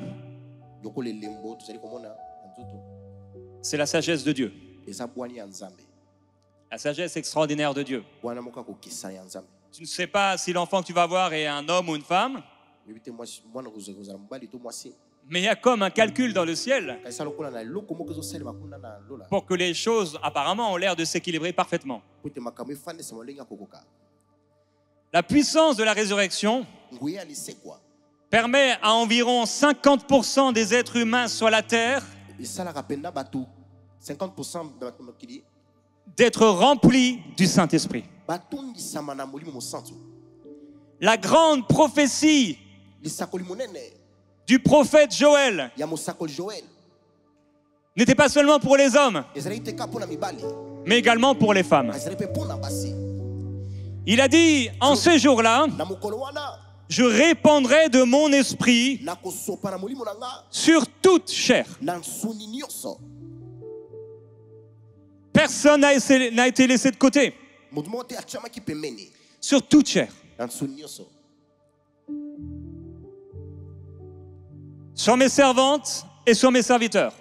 C'est la sagesse de Dieu. La sagesse extraordinaire de Dieu. Tu ne sais pas si l'enfant que tu vas avoir est un homme ou une femme, mais il y a comme un calcul dans le ciel pour que les choses apparemment ont l'air de s'équilibrer parfaitement. La puissance de la résurrection permet à environ 50% des êtres humains sur la terre d'être remplis du Saint-Esprit. La grande prophétie du prophète Joël n'était pas seulement pour les hommes, mais également pour les femmes. Il a dit, en ce jour-là, je répandrai de mon esprit sur toute chair. Personne n'a été laissé de côté. Sur toute chair. Sur mes servantes et sur mes serviteurs.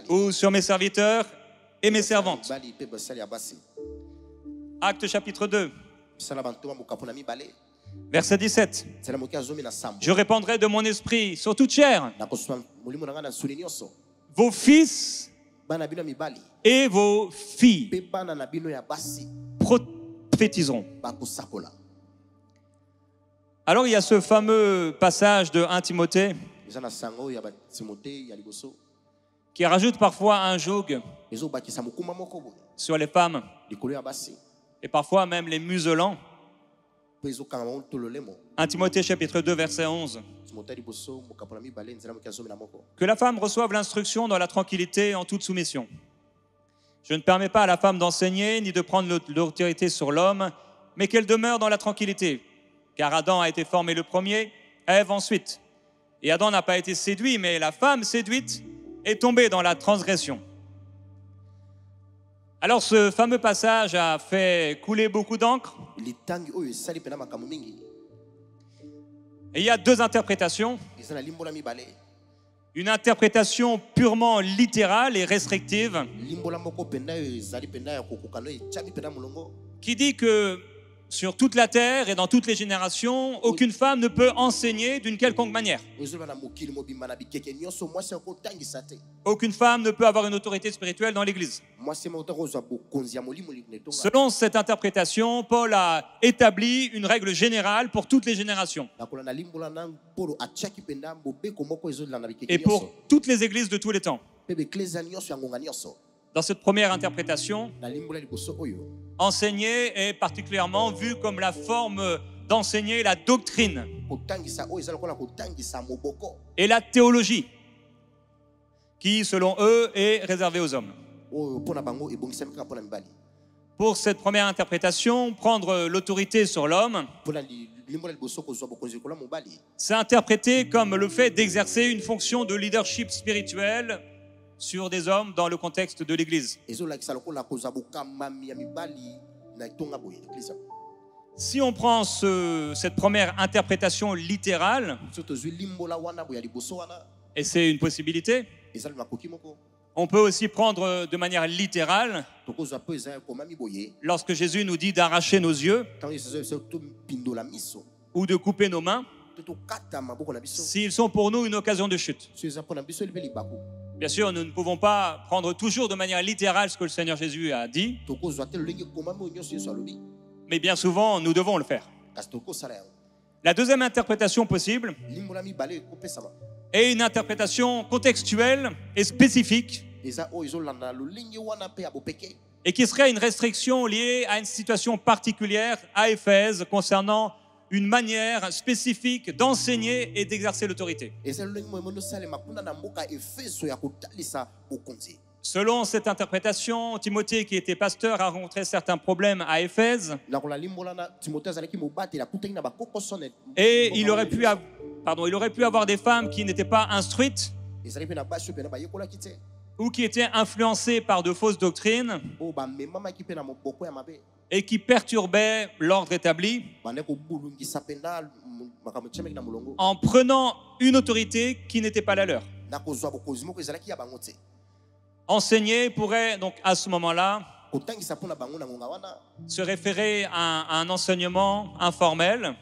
Ou sur mes serviteurs et mes servantes. Acte chapitre 2. Verset 17. Je répandrai de mon esprit sur toute chair. Vos fils et vos filles prophétiseront. Alors il y a ce fameux passage de 1 Timothée qui rajoute parfois un joug sur les femmes et parfois même les muselants. 1 Timothée chapitre 2 verset 11. Que la femme reçoive l'instruction dans la tranquillité en toute soumission. Je ne permets pas à la femme d'enseigner ni de prendre l'autorité sur l'homme, mais qu'elle demeure dans la tranquillité. Car Adam a été formé le premier, Ève ensuite. Et Adam n'a pas été séduit, mais la femme séduite est tombée dans la transgression. Alors ce fameux passage a fait couler beaucoup d'encre. Et il y a deux interprétations. Une interprétation purement littérale et restrictive qui dit que sur toute la terre et dans toutes les générations, aucune femme ne peut enseigner d'une quelconque manière. Aucune femme ne peut avoir une autorité spirituelle dans l'Église. Selon cette interprétation, Paul a établi une règle générale pour toutes les générations. Et pour toutes les églises de tous les temps. Dans cette première interprétation, enseigner est particulièrement vu comme la forme d'enseigner la doctrine et la théologie, qui, selon eux, est réservée aux hommes. Pour cette première interprétation, prendre l'autorité sur l'homme, c'est interprété comme le fait d'exercer une fonction de leadership spirituel sur des hommes dans le contexte de l'Église. Si on prend cette première interprétation littérale, et c'est une possibilité, on peut aussi prendre de manière littérale, lorsque Jésus nous dit d'arracher nos yeux ou de couper nos mains, s'ils sont pour nous une occasion de chute. Bien sûr, nous ne pouvons pas prendre toujours de manière littérale ce que le Seigneur Jésus a dit, mais bien souvent, nous devons le faire. La deuxième interprétation possible est une interprétation contextuelle et spécifique et qui serait une restriction liée à une situation particulière à Éphèse concernant une manière spécifique d'enseigner et d'exercer l'autorité. Selon cette interprétation, Timothée, qui était pasteur, a rencontré certains problèmes à Éphèse. Et il aurait pu avoir des femmes qui n'étaient pas instruites ou qui étaient influencées par de fausses doctrines et qui perturbaient l'ordre établi. en prenant une autorité qui n'était pas la leur. Enseigner pourrait donc à ce moment-là se référer à un enseignement informel,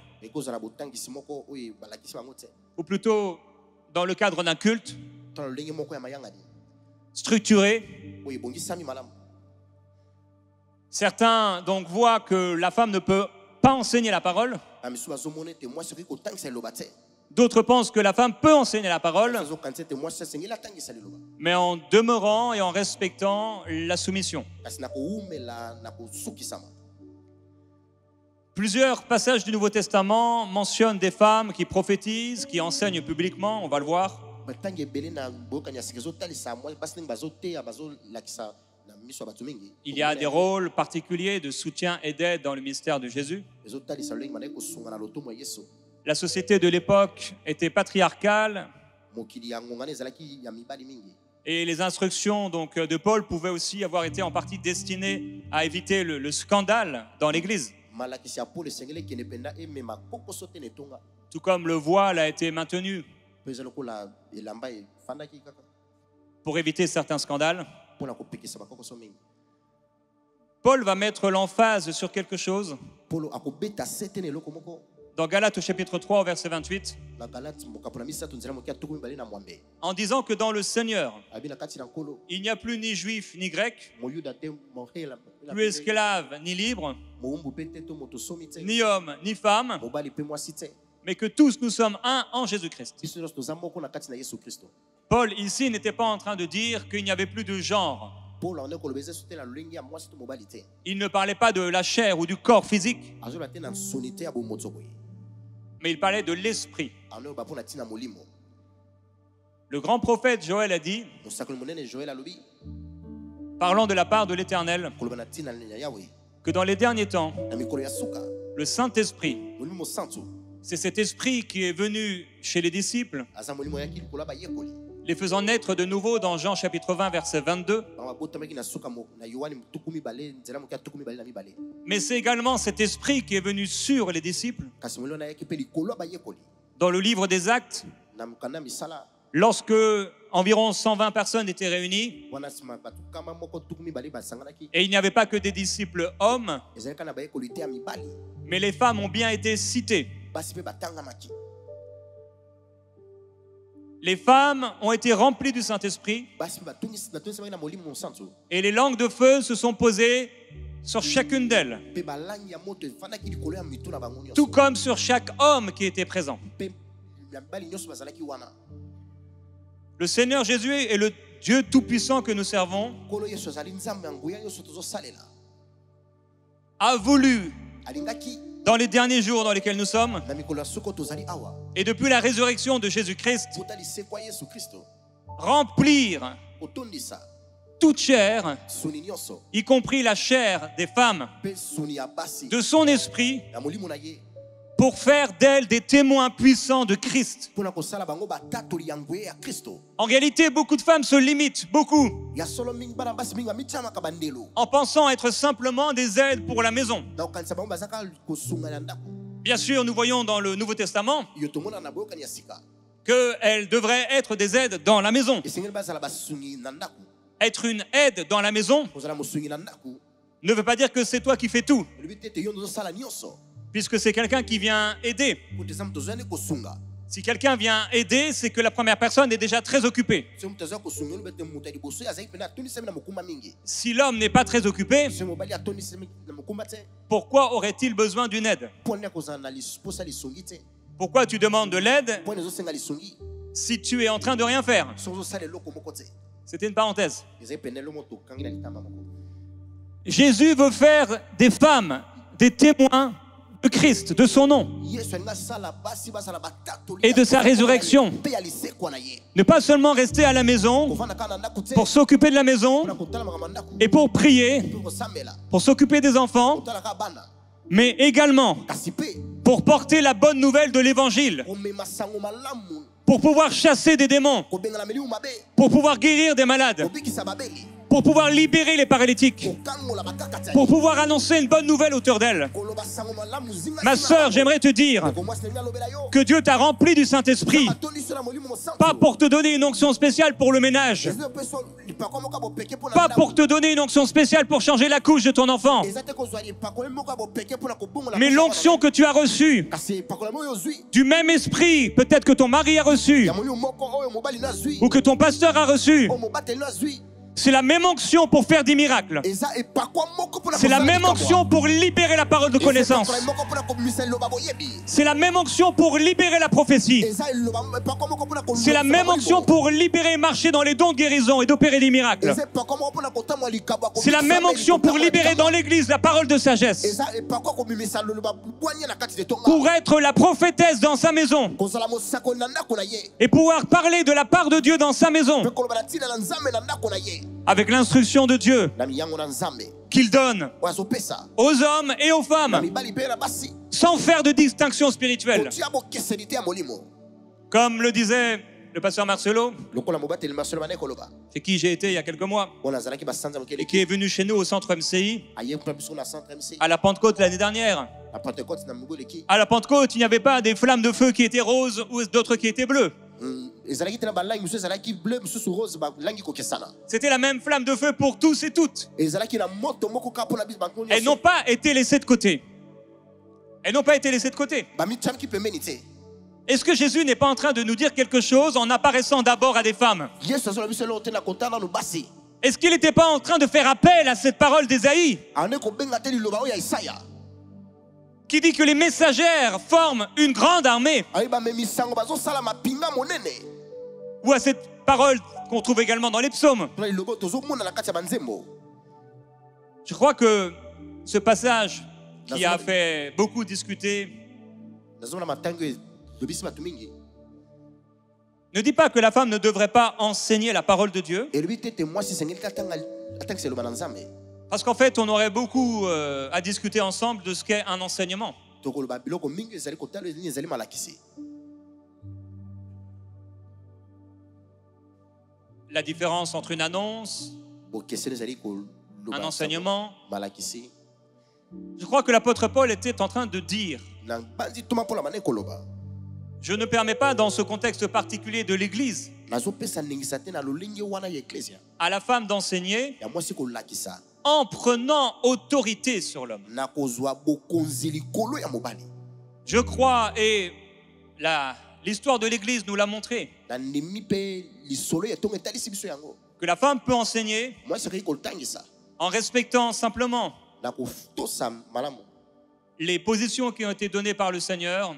ou plutôt dans le cadre d'un culte structuré. Certains donc voient que la femme ne peut pas enseigner la parole. D'autres pensent que la femme peut enseigner la parole, mais en demeurant et en respectant la soumission. Plusieurs passages du Nouveau Testament mentionnent des femmes qui prophétisent, qui enseignent publiquement, on va le voir. Il y a des rôles particuliers de soutien et d'aide dans le ministère de Jésus. La société de l'époque était patriarcale et les instructions donc, de Paul pouvaient aussi avoir été en partie destinées à éviter le scandale dans l'Église. Tout comme le voile a été maintenu pour éviter certains scandales. Paul va mettre l'emphase sur quelque chose. Dans Galates au chapitre 3 au verset 28, en disant que dans le Seigneur, il n'y a plus ni juif ni grec, plus esclave ni libre, ni homme ni femme, mais que tous nous sommes un en Jésus-Christ. Paul ici n'était pas en train de dire qu'il n'y avait plus de genre. Il ne parlait pas de la chair ou du corps physique, mais il parlait de l'esprit. Le grand prophète Joël a dit, parlant de la part de l'Éternel, que dans les derniers temps, le Saint-Esprit, c'est cet esprit qui est venu chez les disciples, les faisant naître de nouveau dans Jean chapitre 20 verset 22. Mais c'est également cet esprit qui est venu sur les disciples dans le livre des Actes, lorsque environ 120 personnes étaient réunies et il n'y avait pas que des disciples hommes, mais les femmes ont bien été citées. Les femmes ont été remplies du Saint-Esprit et les langues de feu se sont posées sur chacune d'elles, tout comme sur chaque homme qui était présent. Le Seigneur Jésus est le Dieu tout-puissant que nous servons, a voulu, dans les derniers jours dans lesquels nous sommes, et depuis la résurrection de Jésus-Christ, remplir toute chair, y compris la chair des femmes, de son esprit, pour faire d'elles des témoins puissants de Christ. En réalité, beaucoup de femmes se limitent, beaucoup, en pensant être simplement des aides pour la maison. Bien sûr, nous voyons dans le Nouveau Testament qu'elles devraient être des aides dans la maison. Être une aide dans la maison ne veut pas dire que c'est toi qui fais tout, puisque c'est quelqu'un qui vient aider. Si quelqu'un vient aider, c'est que la première personne est déjà très occupée. Si l'homme n'est pas très occupé, pourquoi aurait-il besoin d'une aide? Pourquoi tu demandes de l'aide si tu es en train de rien faire? C'était une parenthèse. Jésus veut faire des femmes des témoins de Christ, de son nom et de sa résurrection. Ne pas seulement rester à la maison pour s'occuper de la maison et pour prier, pour s'occuper des enfants, mais également pour porter la bonne nouvelle de l'évangile, pour pouvoir chasser des démons, pour pouvoir guérir des malades, pour pouvoir libérer les paralytiques, pour pouvoir annoncer une bonne nouvelle autour d'elle. Ma sœur, j'aimerais te dire que Dieu t'a rempli du Saint-Esprit, pas pour te donner une onction spéciale pour le ménage, pas pour te donner une onction spéciale pour changer la couche de ton enfant, mais l'onction que tu as reçue du même esprit, peut-être que ton mari a reçu, ou que ton pasteur a reçu. C'est la même onction pour faire des miracles. C'est la même onction pour libérer la parole de connaissance. C'est la même onction pour libérer la prophétie. C'est la même onction pour libérer et marcher dans les dons de guérison et d'opérer des miracles. C'est la même onction pour libérer dans l'église la parole de sagesse. Pour être la prophétesse dans sa maison. Et pouvoir parler de la part de Dieu dans sa maison. Avec l'instruction de Dieu qu'il donne aux hommes et aux femmes, sans faire de distinction spirituelle. Comme le disait le pasteur Marcelo, c'est qui j'ai été il y a quelques mois, et qui est venu chez nous au centre MCI, à la Pentecôte l'année dernière. À la Pentecôte, il n'y avait pas des flammes de feu qui étaient roses ou d'autres qui étaient bleues. C'était la même flamme de feu pour tous et toutes. Elles n'ont pas été laissées de côté. Elles n'ont pas été laissées de côté. Est-ce que Jésus n'est pas en train de nous dire quelque chose en apparaissant d'abord à des femmes? Est-ce qu'il n'était pas en train de faire appel à cette parole d'Ésaïe qui dit que les messagères forment une grande armée? Ou à cette parole qu'on trouve également dans les psaumes? Je crois que ce passage qui a fait beaucoup discuter ne dit pas que la femme ne devrait pas enseigner la parole de Dieu. Parce qu'en fait, on aurait beaucoup à discuter ensemble de ce qu'est un enseignement. La différence entre une annonce, un enseignement. Je crois que l'apôtre Paul était en train de dire: je ne permets pas, dans ce contexte particulier de l'Église, à la femme d'enseigner en prenant autorité sur l'homme. Je crois, et l'histoire de l'Église nous l'a montré, que la femme peut enseigner en respectant simplement les positions qui ont été données par le Seigneur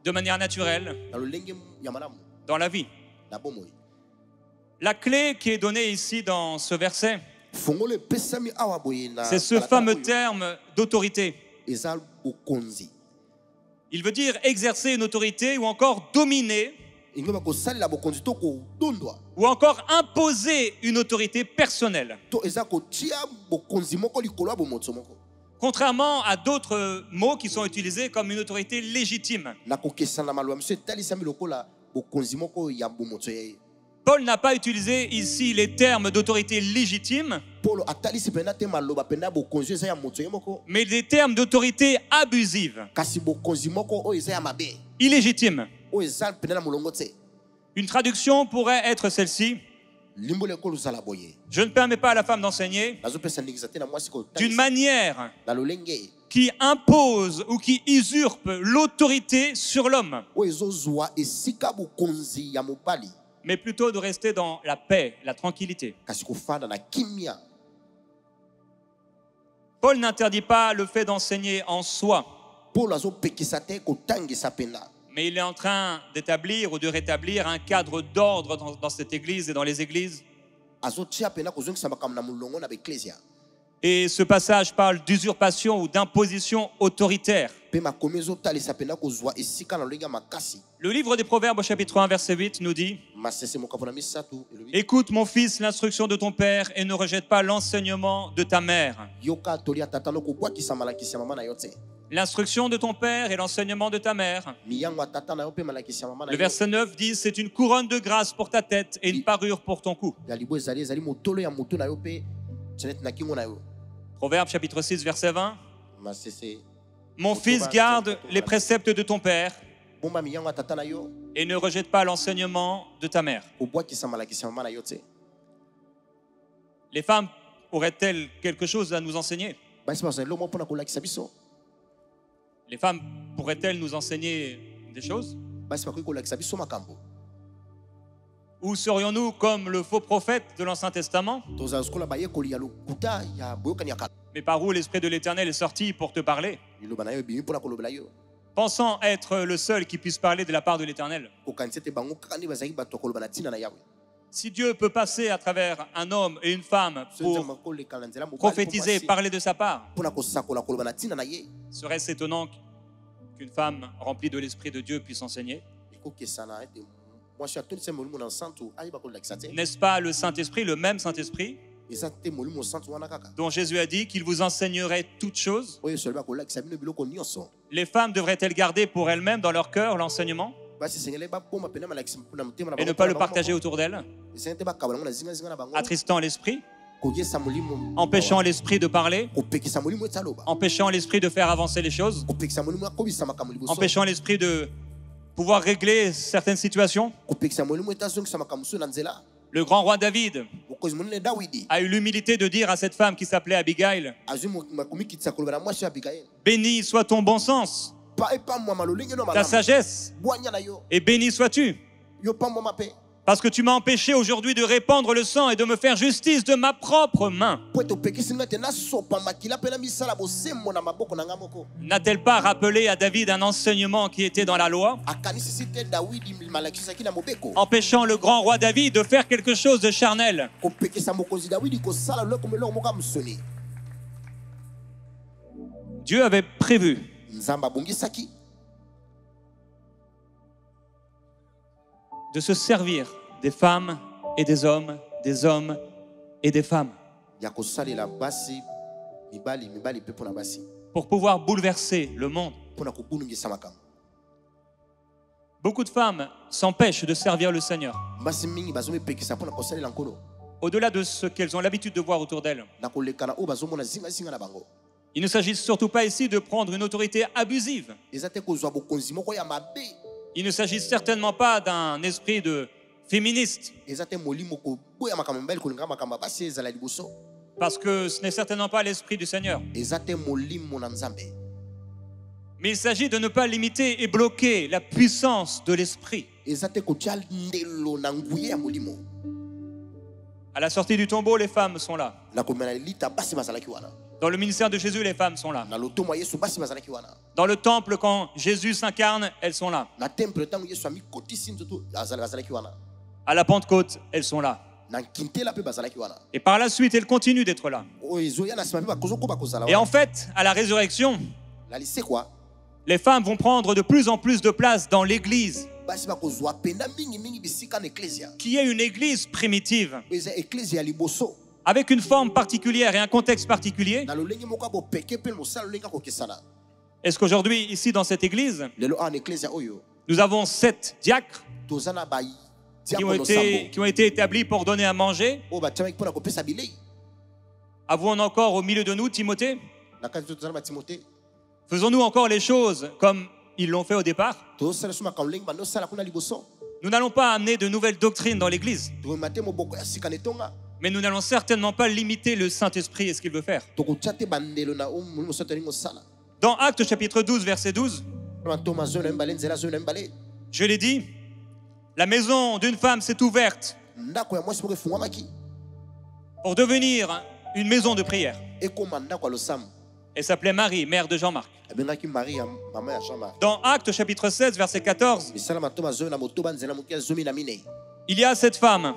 de manière naturelle dans la vie. La clé qui est donnée ici dans ce verset, c'est ce fameux terme d'autorité. Il veut dire exercer une autorité ou encore dominer ou encore imposer une autorité personnelle. Contrairement à d'autres mots qui sont utilisés comme une autorité légitime. Paul n'a pas utilisé ici les termes d'autorité légitime, mais des termes d'autorité abusive, illégitime. Une traduction pourrait être celle-ci: je ne permets pas à la femme d'enseigner d'une manière qui impose ou qui usurpe l'autorité sur l'homme, mais plutôt de rester dans la paix, la tranquillité. Paul n'interdit pas le fait d'enseigner en soi, mais il est en train d'établir ou de rétablir un cadre d'ordre dans cette église et dans les églises. Et ce passage parle d'usurpation ou d'imposition autoritaire. Le livre des Proverbes au chapitre 1 verset 8 nous dit: écoute mon fils l'instruction de ton père et ne rejette pas l'enseignement de ta mère. l'instruction de ton père et l'enseignement de ta mère. Le verset 9 dit, c'est une couronne de grâce pour ta tête et une parure pour ton cou. Proverbe chapitre 6, verset 20. Mon fils, garde les préceptes de ton père et ne rejette pas l'enseignement de ta mère. Les femmes auraient-elles quelque chose à nous enseigner? Les femmes pourraient-elles nous enseigner des choses? Ou serions-nous comme le faux prophète de l'Ancien Testament? Mais par où l'Esprit de l'Éternel est sorti pour te parler? Pensant être le seul qui puisse parler de la part de l'Éternel. Si Dieu peut passer à travers un homme et une femme pour prophétiser, parler de sa part, serait-ce étonnant qu'une femme remplie de l'Esprit de Dieu puisse enseigner? N'est-ce pas le Saint-Esprit, le même Saint-Esprit, dont Jésus a dit qu'il vous enseignerait toutes choses? Les femmes devraient-elles garder pour elles-mêmes dans leur cœur l'enseignement et ne pas le partager autour d'elles, attristant l'esprit, empêchant l'esprit de parler, empêchant l'esprit de faire avancer les choses, empêchant l'esprit de pouvoir régler certaines situations? Le grand roi David a eu l'humilité de dire à cette femme qui s'appelait Abigail, béni soit ton bon sens, ta sagesse, et béni sois-tu, parce que tu m'as empêché aujourd'hui de répandre le sang et de me faire justice de ma propre main. N'a-t-elle pas rappelé à David un enseignement qui était dans la loi, empêchant le grand roi David de faire quelque chose de charnel? Dieu avait prévu de se servir des femmes et des hommes et des femmes pour pouvoir bouleverser le monde. Beaucoup de femmes s'empêchent de servir le Seigneur. Au-delà de ce qu'elles ont l'habitude de voir autour d'elles. Il ne s'agit surtout pas ici de prendre une autorité abusive. Il ne s'agit certainement pas d'un esprit de féministe. Parce que ce n'est certainement pas l'esprit du Seigneur. Mais il s'agit de ne pas limiter et bloquer la puissance de l'esprit. À la sortie du tombeau, les femmes sont là. Dans le ministère de Jésus, les femmes sont là. Dans le temple, quand Jésus s'incarne, elles sont là. À la Pentecôte, elles sont là. Et par la suite, elles continuent d'être là. Et en fait, à la résurrection, les femmes vont prendre de plus en plus de place dans l'église, qui est une église primitive, avec une forme particulière et un contexte particulier. Est-ce qu'aujourd'hui, ici dans cette église, nous avons 7 diacres qui ont été établis pour donner à manger? Avons-nous encore au milieu de nous Timothée? Faisons-nous encore les choses comme ils l'ont fait au départ? Nous n'allons pas amener de nouvelles doctrines dans l'église, mais nous n'allons certainement pas limiter le Saint-Esprit et ce qu'il veut faire. Dans Actes chapitre 12, verset 12, je l'ai dit, la maison d'une femme s'est ouverte pour devenir une maison de prière. Elle s'appelait Marie, mère de Jean-Marc. Dans Actes chapitre 16, verset 14, il y a cette femme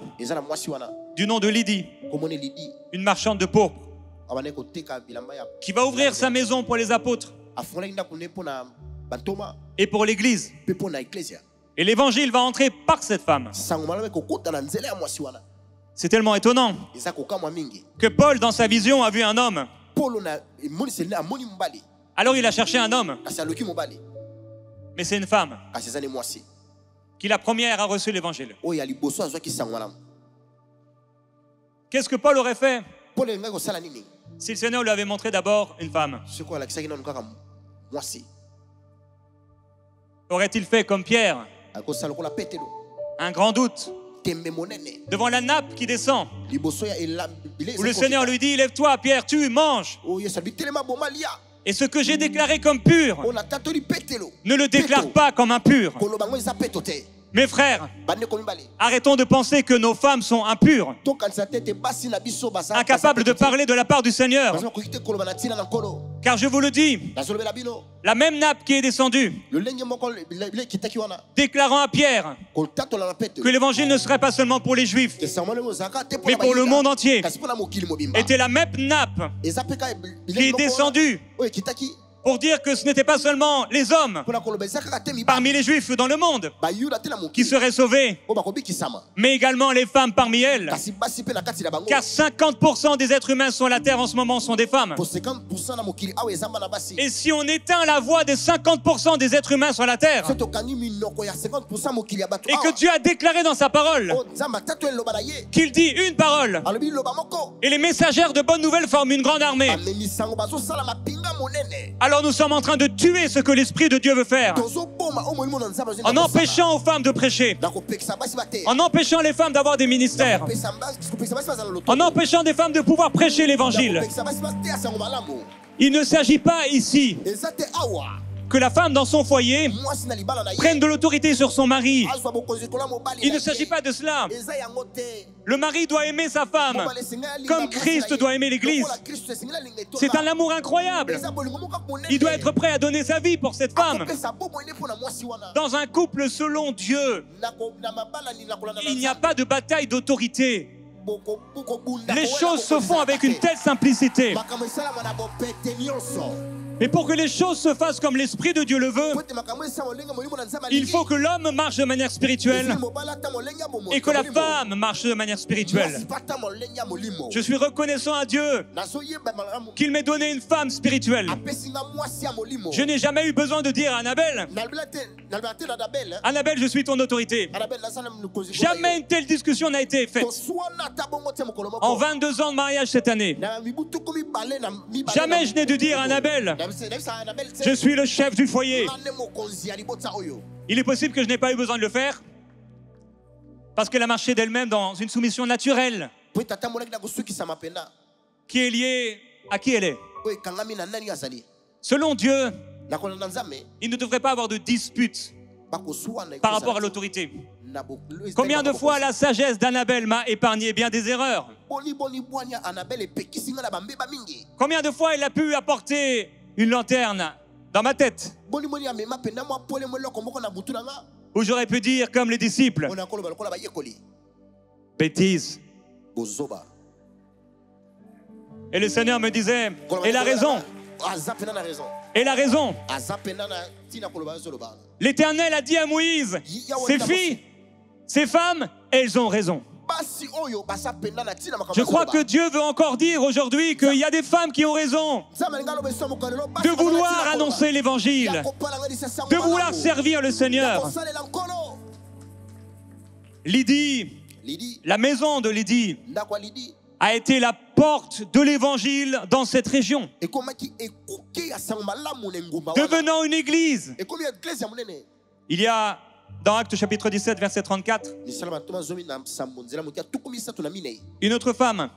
du nom de Lydie, une marchande de pourpre, qui va ouvrir sa maison pour les apôtres et pour l'église. Et l'évangile va entrer par cette femme. C'est tellement étonnant que Paul, dans sa vision, a vu un homme Alors il a cherché un homme. Mais c'est une femme qui la première a reçu l'évangile. Qu'est-ce que Paul aurait fait si le Seigneur lui avait montré d'abord une femme? Aurait-il fait comme Pierre? Un grand doute devant la nappe qui descend, où le Seigneur lui dit: lève-toi Pierre, tue, mange. Et ce que j'ai déclaré comme pur, ne le déclare pas comme impur. Mes frères, arrêtons de penser que nos femmes sont impures, incapables de parler de la part du Seigneur. Car je vous le dis, la même nappe qui est descendue, déclarant à Pierre que l'évangile ne serait pas seulement pour les Juifs, mais pour le monde entier, était la même nappe qui est descendue pour dire que ce n'était pas seulement les hommes parmi les Juifs dans le monde qui seraient sauvés, mais également les femmes parmi elles. Car 50% des êtres humains sur la terre en ce moment sont des femmes. Et si on éteint la voix des 50% des êtres humains sur la terre, et que Dieu a déclaré dans sa parole qu'il dit une parole, et les messagères de bonnes nouvelles forment une grande armée, alors nous sommes en train de tuer ce que l'Esprit de Dieu veut faire, en empêchant aux femmes de prêcher, en empêchant les femmes d'avoir des ministères, en empêchant des femmes de pouvoir prêcher l'évangile. Il ne s'agit pas ici que la femme dans son foyer prenne de l'autorité sur son mari. Il ne s'agit pas de cela. Le mari doit aimer sa femme comme Christ doit aimer l'Église. C'est un amour incroyable. Il doit être prêt à donner sa vie pour cette femme. Dans un couple selon Dieu, il n'y a pas de bataille d'autorité. Les choses se font avec une telle simplicité. Mais pour que les choses se fassent comme l'Esprit de Dieu le veut, il faut que l'homme marche de manière spirituelle et que la femme marche de manière spirituelle. Je suis reconnaissant à Dieu qu'il m'ait donné une femme spirituelle. Je n'ai jamais eu besoin de dire à Annabelle: Annabelle, je suis ton autorité. Jamais une telle discussion n'a été faite. En 22 ans de mariage cette année, jamais je n'ai dû dire à Annabelle: je suis le chef du foyer. Il est possible que je n'ai pas eu besoin de le faire parce qu'elle a marché d'elle-même dans une soumission naturelle qui est liée à qui elle est. Selon Dieu, il ne devrait pas avoir de dispute par rapport à l'autorité. Combien de fois la sagesse d'Annabelle m'a épargné bien des erreurs? Combien de fois elle a pu apporter une lanterne dans ma tête où j'aurais pu dire comme les disciples: bêtise. Et le Seigneur me disait: elle a raison. Elle a raison. L'Éternel a dit à Moïse: ces filles, ces femmes, elles ont raison. Je crois que Dieu veut encore dire aujourd'hui qu'il y a des femmes qui ont raison de vouloir annoncer l'évangile, de vouloir servir le Seigneur. Lydie, la maison de Lydie, a été la porte de l'évangile dans cette région, devenant une église. Il y a dans Actes chapitre 17, verset 34, une autre femme.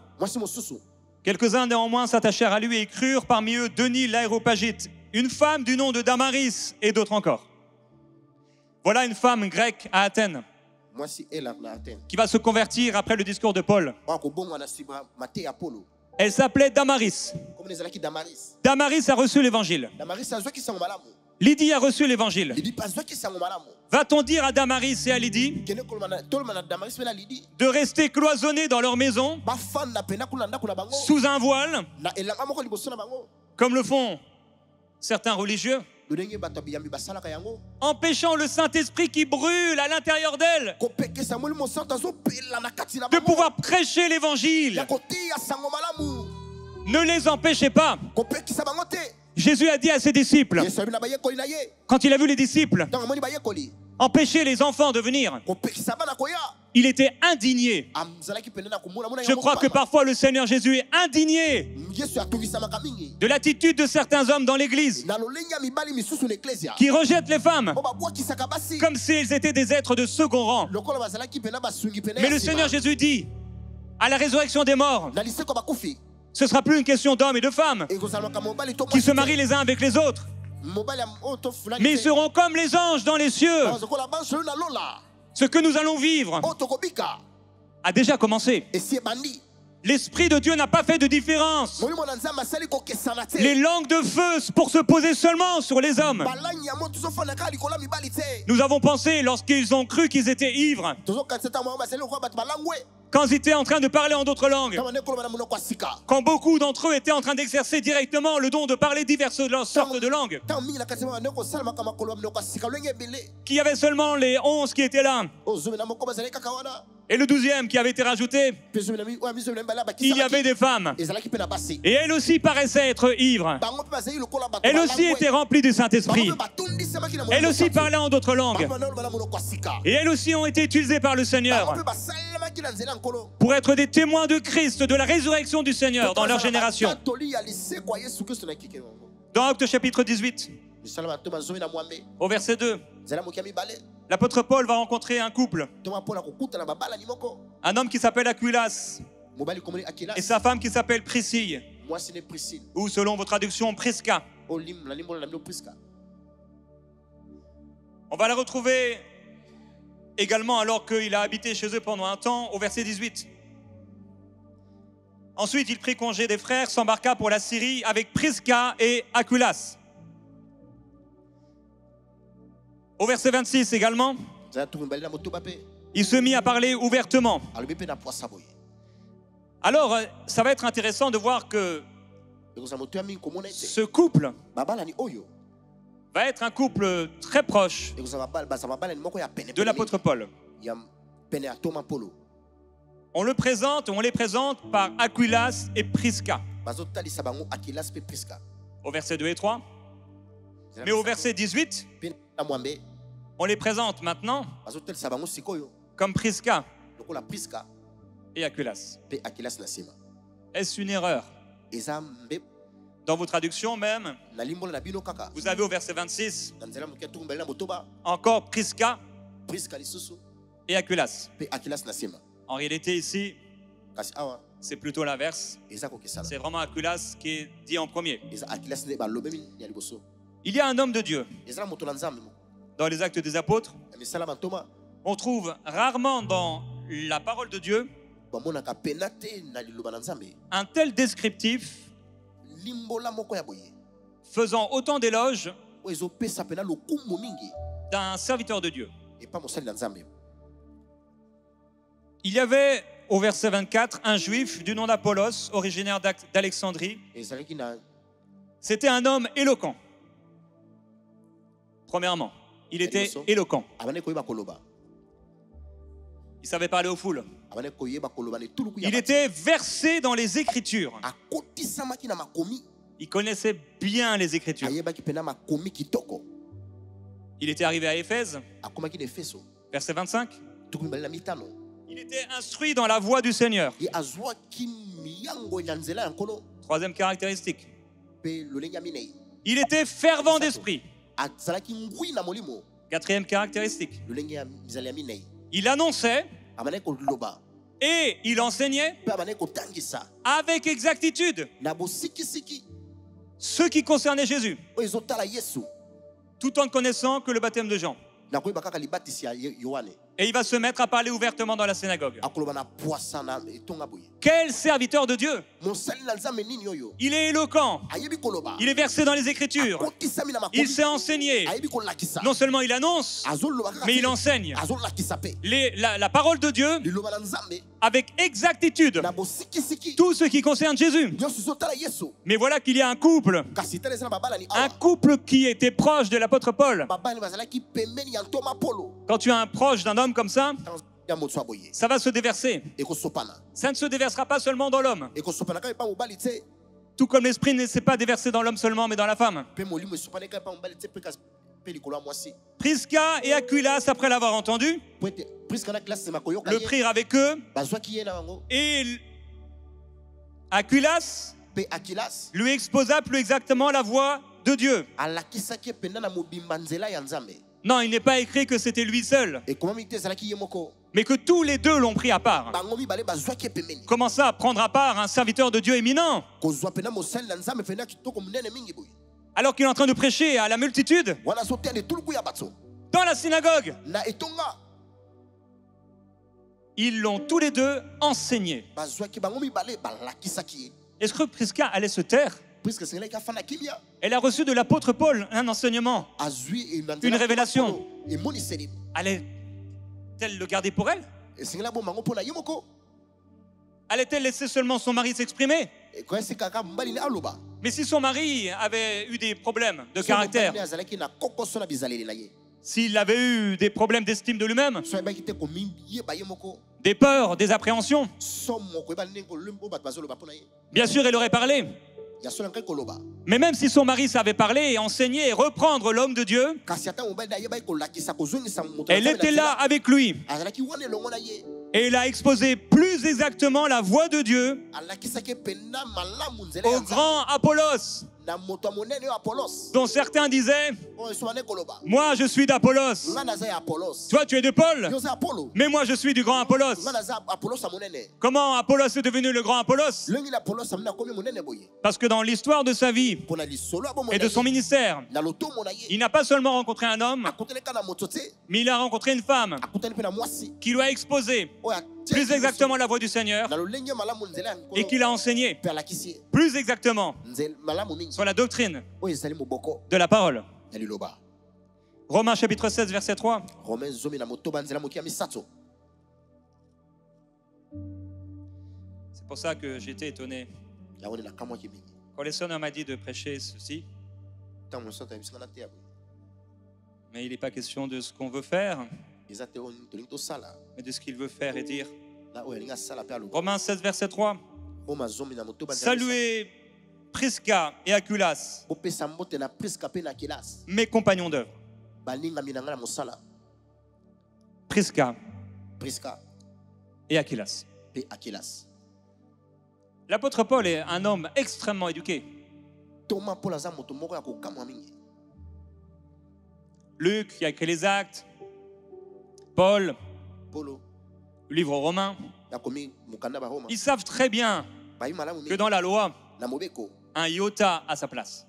Quelques-uns néanmoins s'attachèrent à lui et crurent, parmi eux Denis l'Aréopagite, une femme du nom de Damaris et d'autres encore. Voilà une femme grecque à Athènes qui va se convertir après le discours de Paul. Elle s'appelait Damaris. Damaris a reçu l'évangile. Lydie a reçu l'évangile. Va-t-on dire à Damaris et à Lydie de rester cloisonnés dans leur maison sous un voile, comme le font certains religieux, empêchant le Saint-Esprit qui brûle à l'intérieur d'elle de pouvoir prêcher l'évangile? Ne les empêchez pas. Jésus a dit à ses disciples, quand il a vu les disciples empêcher les enfants de venir, il était indigné. Je crois que parfois le Seigneur Jésus est indigné de l'attitude de certains hommes dans l'église qui rejettent les femmes comme s'ils étaient des êtres de second rang. Mais le Seigneur Jésus dit, à la résurrection des morts, ce ne sera plus une question d'hommes et de femmes qui se marient les uns avec les autres, mais ils seront comme les anges dans les cieux. Ce que nous allons vivre a déjà commencé. L'Esprit de Dieu n'a pas fait de différence. Les langues de feu pour se poser seulement sur les hommes. Nous avons pensé, lorsqu'ils ont cru qu'ils étaient ivres, quand ils étaient en train de parler en d'autres langues, quand beaucoup d'entre eux étaient en train d'exercer directement le don de parler diverses sortes de langues, qu'il y avait seulement les 11 qui étaient là, et le 12e qui avait été rajouté, il y avait des femmes. Et elles aussi paraissaient être ivres. Elles aussi étaient remplies du Saint-Esprit. Elles aussi parlaient en d'autres langues. Et elles aussi ont été utilisées par le Seigneur pour être des témoins de Christ, de la résurrection du Seigneur dans leur génération. Dans Actes chapitre 18, au verset 2, l'apôtre Paul va rencontrer un couple, un homme qui s'appelle Aquilas et sa femme qui s'appelle Priscille, ou selon vos traductions, Prisca. On va la retrouver également alors qu'il a habité chez eux pendant un temps, au verset 18. Ensuite, il prit congé des frères, s'embarqua pour la Syrie avec Prisca et Aquilas. Au verset 26 également, il se mit à parler ouvertement. Alors, ça va être intéressant de voir que ce couple va être un couple très proche de l'apôtre Paul. On les présente par Aquilas et Prisca au verset 2 et 3. Mais au verset 18, on les présente maintenant comme Prisca et Aquilas. Est-ce une erreur? Dans vos traductions même, vous avez au verset 26 encore Prisca et Aquilas. En réalité ici, c'est plutôt l'inverse. C'est vraiment Aquilas qui est dit en premier. Il y a un homme de Dieu dans les Actes des Apôtres. On trouve rarement dans la parole de Dieu un tel descriptif faisant autant d'éloges d'un serviteur de Dieu. Il y avait au verset 24 un juif du nom d'Apollos, originaire d'Alexandrie. C'était un homme éloquent. Premièrement, il était éloquent. Il savait parler aux foules. Il était versé dans les Écritures. Il connaissait bien les Écritures. Il était arrivé à Éphèse, verset 25. Il était instruit dans la voie du Seigneur. Troisième caractéristique. Il était fervent d'esprit. Quatrième caractéristique. Il annonçait et il enseignait avec exactitude ce qui concernait Jésus, tout en connaissant que le baptême de Jean. Et il va se mettre à parler ouvertement dans la synagogue. Quel serviteur de Dieu! Il est éloquent. Il est versé dans les Écritures. Il sait enseigner. Non seulement il annonce, mais il enseigne la parole de Dieu avec exactitude tout ce qui concerne Jésus. Mais voilà qu'il y a un couple qui était proche de l'apôtre Paul. Quand tu as un proche d'un homme comme ça, ça va se déverser. Ça ne se déversera pas seulement dans l'homme, Tout comme l'esprit ne s'est pas déversé dans l'homme seulement, mais dans la femme. Prisca et Aquilas, après l'avoir entendu, le prirent avec eux. Et Aquilas lui exposa plus exactement la voie de Dieu. Non, il n'est pas écrit que c'était lui seul, mais que tous les deux l'ont pris à part. Comment ça, prendre à part un serviteur de Dieu éminent alors qu'il est en train de prêcher à la multitude dans la synagogue? Ils l'ont tous les deux enseigné. Est-ce que Prisca allait se taire? Elle a reçu de l'apôtre Paul un enseignement, une révélation. Allait-elle le garder pour elle? Allait-elle laisser seulement son mari s'exprimer? Mais si son mari avait eu des problèmes de caractère, s'il avait eu des problèmes d'estime de lui-même, des peurs, des appréhensions, bien sûr, elle aurait parlé. Mais même si son mari savait parler et enseigner et reprendre l'homme de Dieu, elle était là avec lui. Et il a exposé plus exactement la voix de Dieu au grand Apollos, dont certains disaient: moi je suis d'Apollos, toi tu es de Paul, mais moi je suis du grand Apollos. Comment Apollos est devenu le grand Apollos? Parce que dans l'histoire de sa vie et de son ministère, il n'a pas seulement rencontré un homme, mais il a rencontré une femme qui lui a exposé plus exactement la voix du Seigneur et qui l'a enseigné plus exactement sur la doctrine de la parole. Romains chapitre 16 verset 3. C'est pour ça que j'étais étonné quand le Seigneur m'a dit de prêcher ceci. Mais il n'est pas question de ce qu'on veut faire, mais de ce qu'il veut faire et dire. Romains 16 verset 3. Saluez Prisca et Aquilas, mes compagnons d'œuvre. Prisca et Aquilas. L'apôtre Paul est un homme extrêmement éduqué. Luc qui a écrit les Actes, Paul, le livre aux Romains, ils savent très bien que dans la loi, un iota a sa place.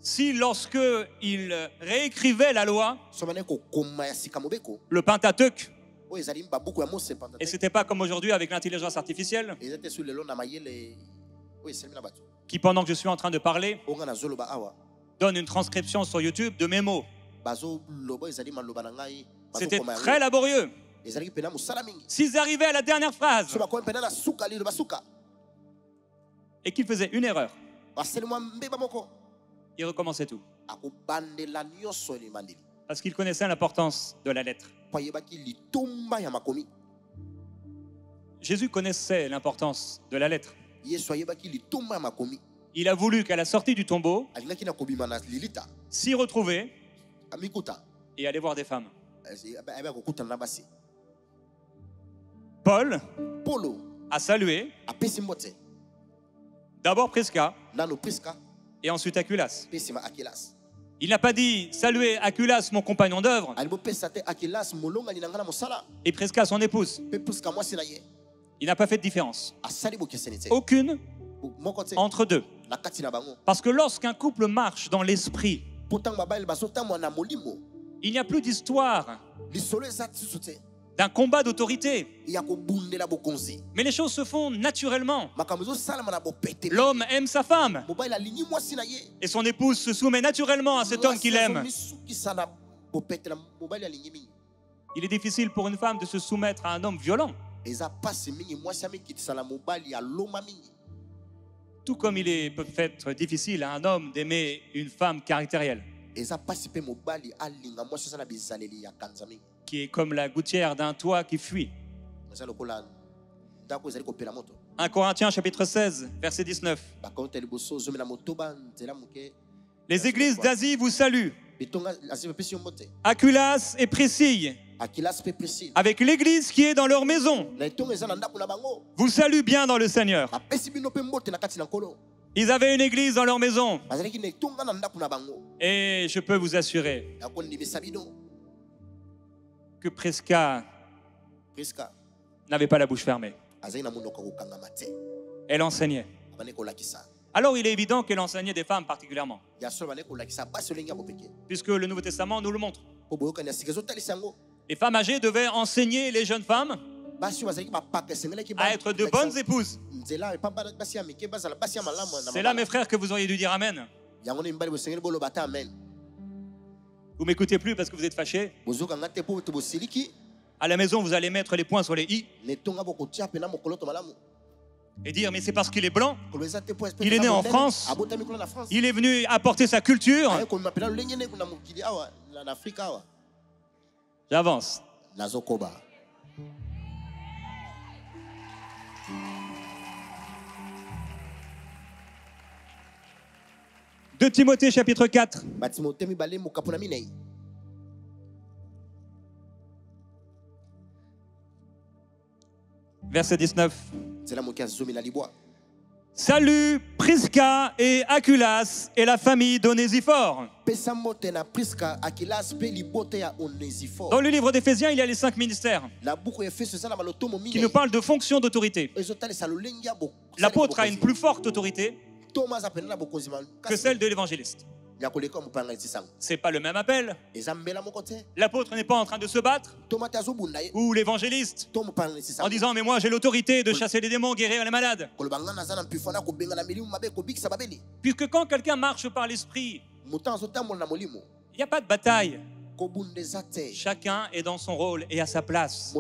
Si lorsque il réécrivait la loi, le Pentateuque, et ce n'était pas comme aujourd'hui avec l'intelligence artificielle, qui pendant que je suis en train de parler, donne une transcription sur YouTube de mes mots. C'était très laborieux. S'ils arrivaient à la dernière phrase et qu'ils faisaient une erreur, ils recommençaient tout. Parce qu'ils connaissaient l'importance de la lettre. Jésus connaissait l'importance de la lettre. Il a voulu qu'à la sortie du tombeau, s'y retrouver et aller voir des femmes. Paul a salué d'abord Prisca et ensuite Aquilas. Il n'a pas dit saluez Aquilas, mon compagnon d'œuvre, et Prisca, son épouse. Il n'a pas fait de différence. Aucune entre deux. Parce que lorsqu'un couple marche dans l'esprit, il n'y a plus d'histoire d'un combat d'autorité. Mais les choses se font naturellement. L'homme aime sa femme et son épouse se soumet naturellement à cet homme qu'il aime. Il est difficile pour une femme de se soumettre à un homme violent. Tout comme il peut être difficile à un homme d'aimer une femme caractérielle, qui est comme la gouttière d'un toit qui fuit. 1 Corinthiens chapitre 16, verset 19. Les églises d'Asie vous saluent. Aquilas et Priscille, avec l'église qui est dans leur maison, vous saluent bien dans le Seigneur. Ils avaient une église dans leur maison. Et je peux vous assurer que Prisca n'avait pas la bouche fermée. Elle enseignait. Alors il est évident qu'elle enseignait des femmes particulièrement, puisque le Nouveau Testament nous le montre. Les femmes âgées devaient enseigner les jeunes femmes à être de bonnes épouses. C'est là, mes frères, que vous auriez dû dire Amen. Vous m'écoutez plus parce que vous êtes fâchés. À la maison, vous allez mettre les points sur les i et dire, mais c'est parce qu'il est blanc, il est né en France, il est venu apporter sa culture. J'avance. 2 Timothée chapitre 4. Verset 19. Salut Prisca et Aquilas et la famille d'Onésiphore. Dans le livre d'Éphésiens, il y a les 5 ministères qui nous parlent de fonctions d'autorité. L'apôtre a une plus forte autorité que celle de l'évangéliste. C'est pas le même appel. L'apôtre n'est pas en train de se battre, ou l'évangéliste en disant mais moi j'ai l'autorité de chasser les démons, guérir les malades. Puisque quand quelqu'un marche par l'esprit, il n'y a pas de bataille. Chacun est dans son rôle et à sa place.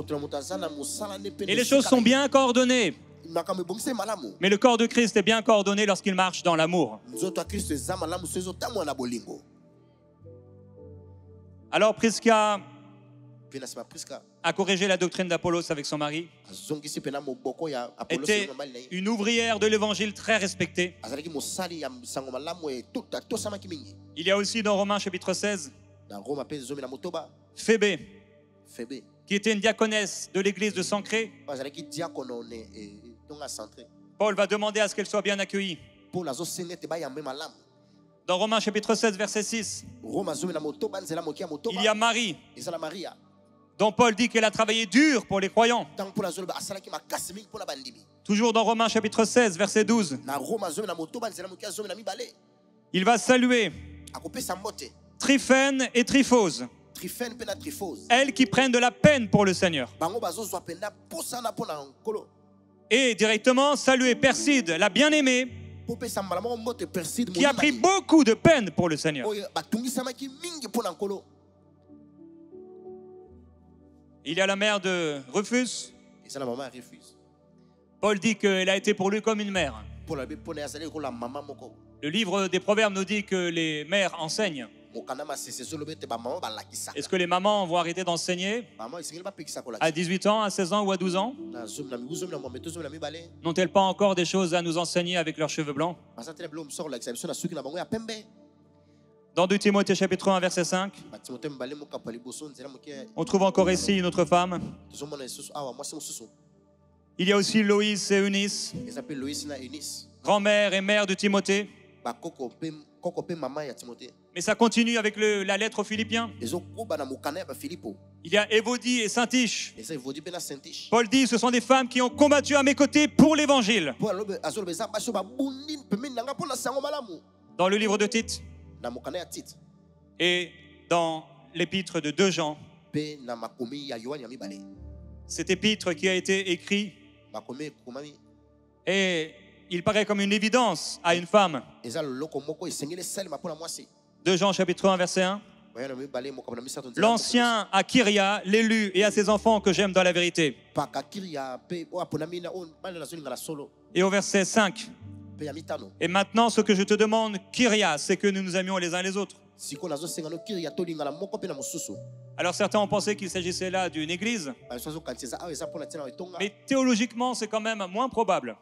Et les choses sont bien coordonnées. Mais le corps de Christ est bien coordonné lorsqu'il marche dans l'amour. Alors Prisca a corrigé la doctrine d'Apollos avec son mari. Était une ouvrière de l'évangile très respectée. Il y a aussi dans Romains chapitre 16 Phébé, qui était une diaconesse de l'église de Sancré. Paul va demander à ce qu'elle soit bien accueillie. Dans Romains chapitre 16 verset 6, il y a Marie, dont Paul dit qu'elle a travaillé dur pour les croyants. Toujours dans Romains chapitre 16 verset 12, il va saluer Tryphène et Tryphose, elles qui prennent de la peine pour le Seigneur. Et directement saluer Perside, la bien-aimée, qui a pris beaucoup de peine pour le Seigneur. Il y a la mère de Rufus. Paul dit qu'elle a été pour lui comme une mère. Le livre des Proverbes nous dit que les mères enseignent. Est-ce que les mamans vont arrêter d'enseigner à 18 ans, à 16 ans ou à 12 ans? N'ont-elles pas encore des choses à nous enseigner avec leurs cheveux blancs? Dans 2 Timothée chapitre 1 verset 5, on trouve encore ici une autre femme. Il y a aussi Loïs et Eunice, grand-mère et mère de Timothée. Mais ça continue avec la lettre aux Philippiens. Il y a Évodie et Syntyche. Paul dit, ce sont des femmes qui ont combattu à mes côtés pour l'évangile. Dans le livre de Tite et dans l'épître de 2 Jean, cet épître qui a été écrit et il paraît comme une évidence à une femme. 2 Jean chapitre 1 verset 1. L'ancien à Kyria, l'élu et à ses enfants que j'aime dans la vérité. Et au verset 5. Et maintenant ce que je te demande, Kyria, c'est que nous nous aimions les uns les autres. Alors certains ont pensé qu'il s'agissait là d'une église, mais théologiquement c'est quand même moins probable.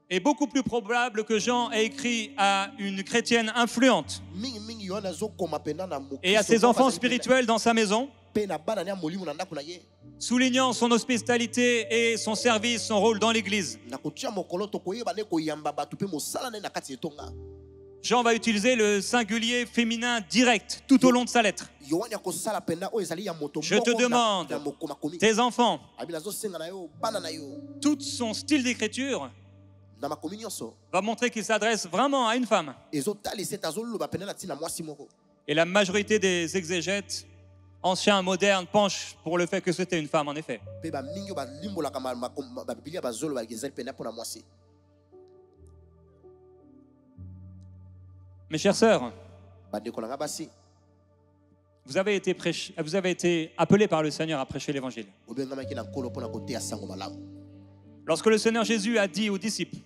Et beaucoup plus probable que Jean ait écrit à une chrétienne influente et à ses enfants spirituels dans sa maison, soulignant son hospitalité et son service, son rôle dans l'église. Jean va utiliser le singulier féminin direct tout au long de sa lettre. Je te demande, tes enfants, tout son style d'écriture va montrer qu'il s'adresse vraiment à une femme. Et la majorité des exégètes anciens et modernes penchent pour le fait que c'était une femme en effet. Mes chères sœurs, vous avez été appelés par le Seigneur à prêcher l'évangile. Lorsque le Seigneur Jésus a dit aux disciples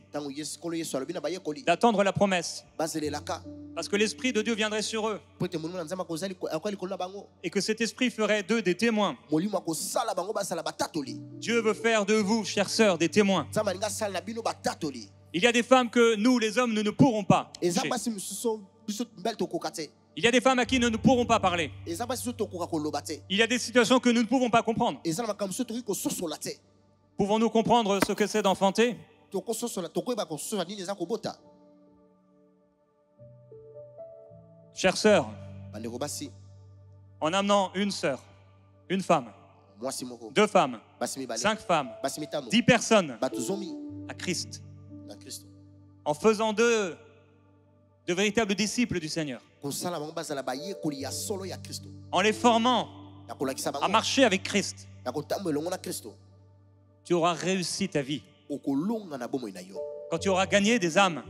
d'attendre la promesse, parce que l'Esprit de Dieu viendrait sur eux et que cet Esprit ferait d'eux des témoins. Dieu veut faire de vous, chères sœurs, des témoins. Il y a des femmes que nous, les hommes, nous ne pourrons pas toucher. Il y a des femmes à qui nous ne pourrons pas parler. Il y a des situations que nous ne pouvons pas comprendre. Pouvons-nous comprendre ce que c'est d'enfanter? Chères sœurs, en amenant une sœur, une femme, 2 femmes, 5 femmes, 10 personnes à Christ, en faisant d'eux de véritables disciples du Seigneur, en les formant à marcher avec Christ, tu auras réussi ta vie. Quand tu auras gagné des âmes.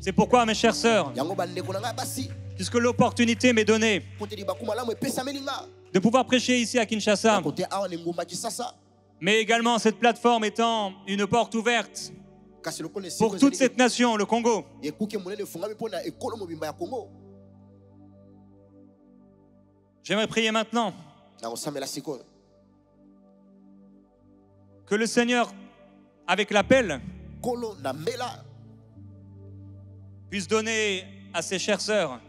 C'est pourquoi, mes chères sœurs, puisque l'opportunité m'est donnée de pouvoir prêcher ici à Kinshasa, mais également cette plateforme étant une porte ouverte pour toute cette nation, le Congo, j'aimerais prier maintenant que le Seigneur, avec l'appel, puisse donner à ses chères sœurs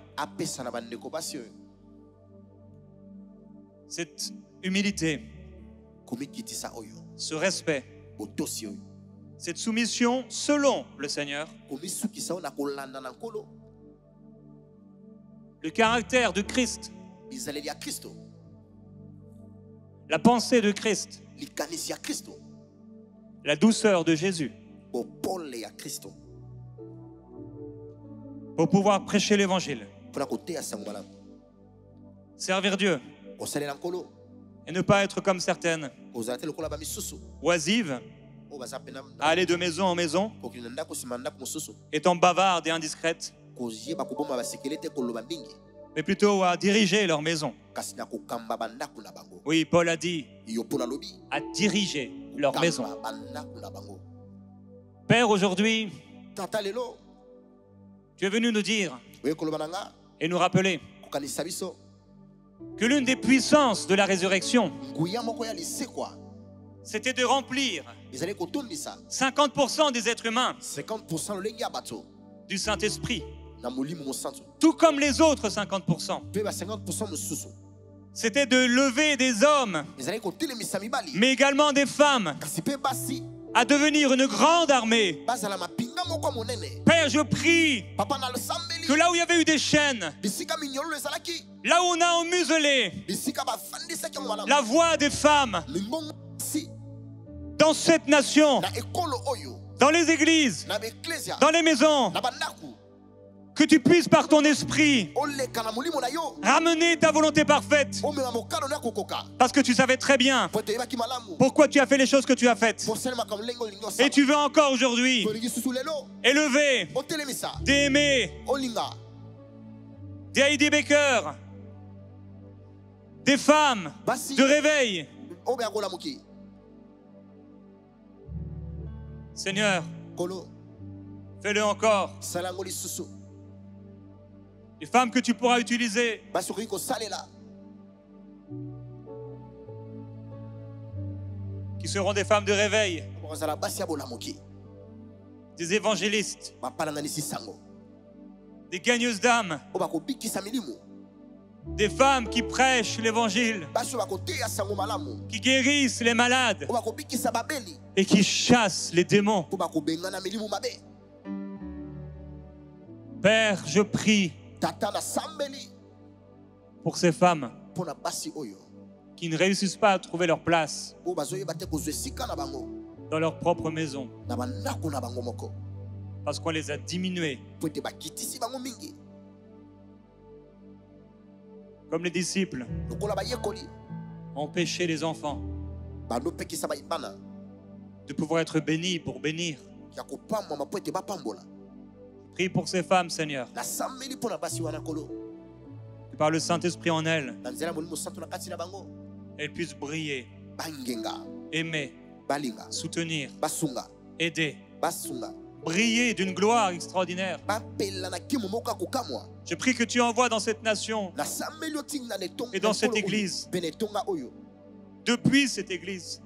cette humilité, ce respect, cette soumission selon le Seigneur, le caractère de Christ, la pensée de Christ, la douceur de Jésus, pour pouvoir prêcher l'évangile, servir Dieu et ne pas être comme certaines oisives, à aller de maison en maison, étant bavardes et indiscrètes, mais plutôt à diriger leur maison. Oui, Paul a dit à diriger leur maison. Père, aujourd'hui, tu es venu nous dire et nous rappeler que l'une des puissances de la résurrection, c'était de remplir 50% des êtres humains du Saint-Esprit, tout comme les autres 50%. C'était de lever des hommes, mais également des femmes, à devenir une grande armée. Père, je prie que là où il y avait eu des chaînes, là où on a emmuselé la voix des femmes dans cette nation, dans les églises, dans les maisons, que tu puisses par ton esprit ramener ta volonté parfaite, parce que tu savais très bien pourquoi tu as fait les choses que tu as faites, et tu veux encore aujourd'hui élever des Aimé, des Heidi Baker, des femmes de réveil. Seigneur, Fais-le encore. Les femmes que tu pourras utiliser. Qui seront des femmes de réveil. Des évangélistes. Des gagneuses d'âme. Des femmes qui prêchent l'évangile. Qui guérissent les malades. Et qui chassent les démons. Père, je prie pour ces femmes qui ne réussissent pas à trouver leur place dans leur propre maison parce qu'on les a diminuées. Comme les disciples ont empêché les enfants de pouvoir être bénis pour bénir. Je prie pour ces femmes, Seigneur, que par le Saint-Esprit en elles, elles puissent briller, aimer, soutenir, aider, briller d'une gloire extraordinaire. Je prie que tu envoies dans cette nation et dans cette église, depuis cette église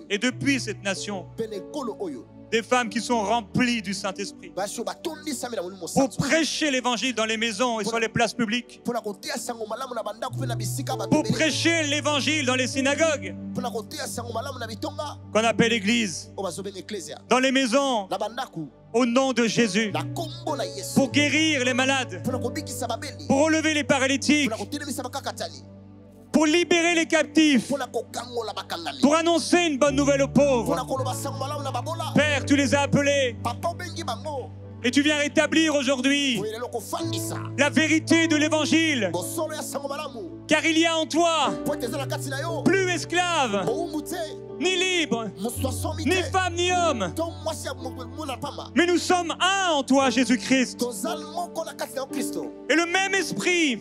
et depuis cette nation, des femmes qui sont remplies du Saint-Esprit pour prêcher l'évangile dans les maisons et sur les places publiques, pour prêcher l'évangile dans les synagogues qu'on appelle église, dans les maisons au nom de Jésus, pour guérir les malades, pour relever les paralytiques, pour libérer les captifs, pour annoncer une bonne nouvelle aux pauvres. Père, tu les as appelés et tu viens rétablir aujourd'hui la vérité de l'évangile, car il y a en toi plus esclave, ni libre, ni femme, ni homme, mais nous sommes un en toi, Jésus-Christ. Et le même esprit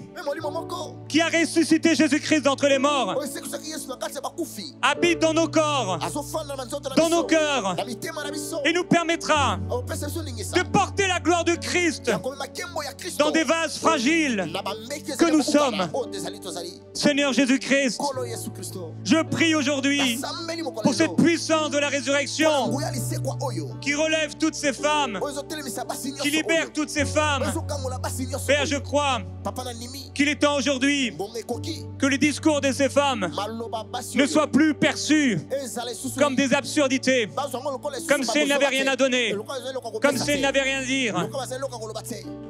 qui a ressuscité Jésus-Christ d'entre les morts habite dans nos corps, dans nos cœurs, et nous permettra de porter la gloire de Christ dans des vases fragiles que nous sommes. Seigneur Jésus-Christ, je prie aujourd'hui pour cette puissance de la résurrection qui relève toutes ces femmes, qui libère toutes ces femmes. Père, je crois qu'il est temps aujourd'hui que les discours de ces femmes ne soient plus perçus comme des absurdités, comme si elles n'avaient rien à donner, comme si elles n'avaient rien à dire.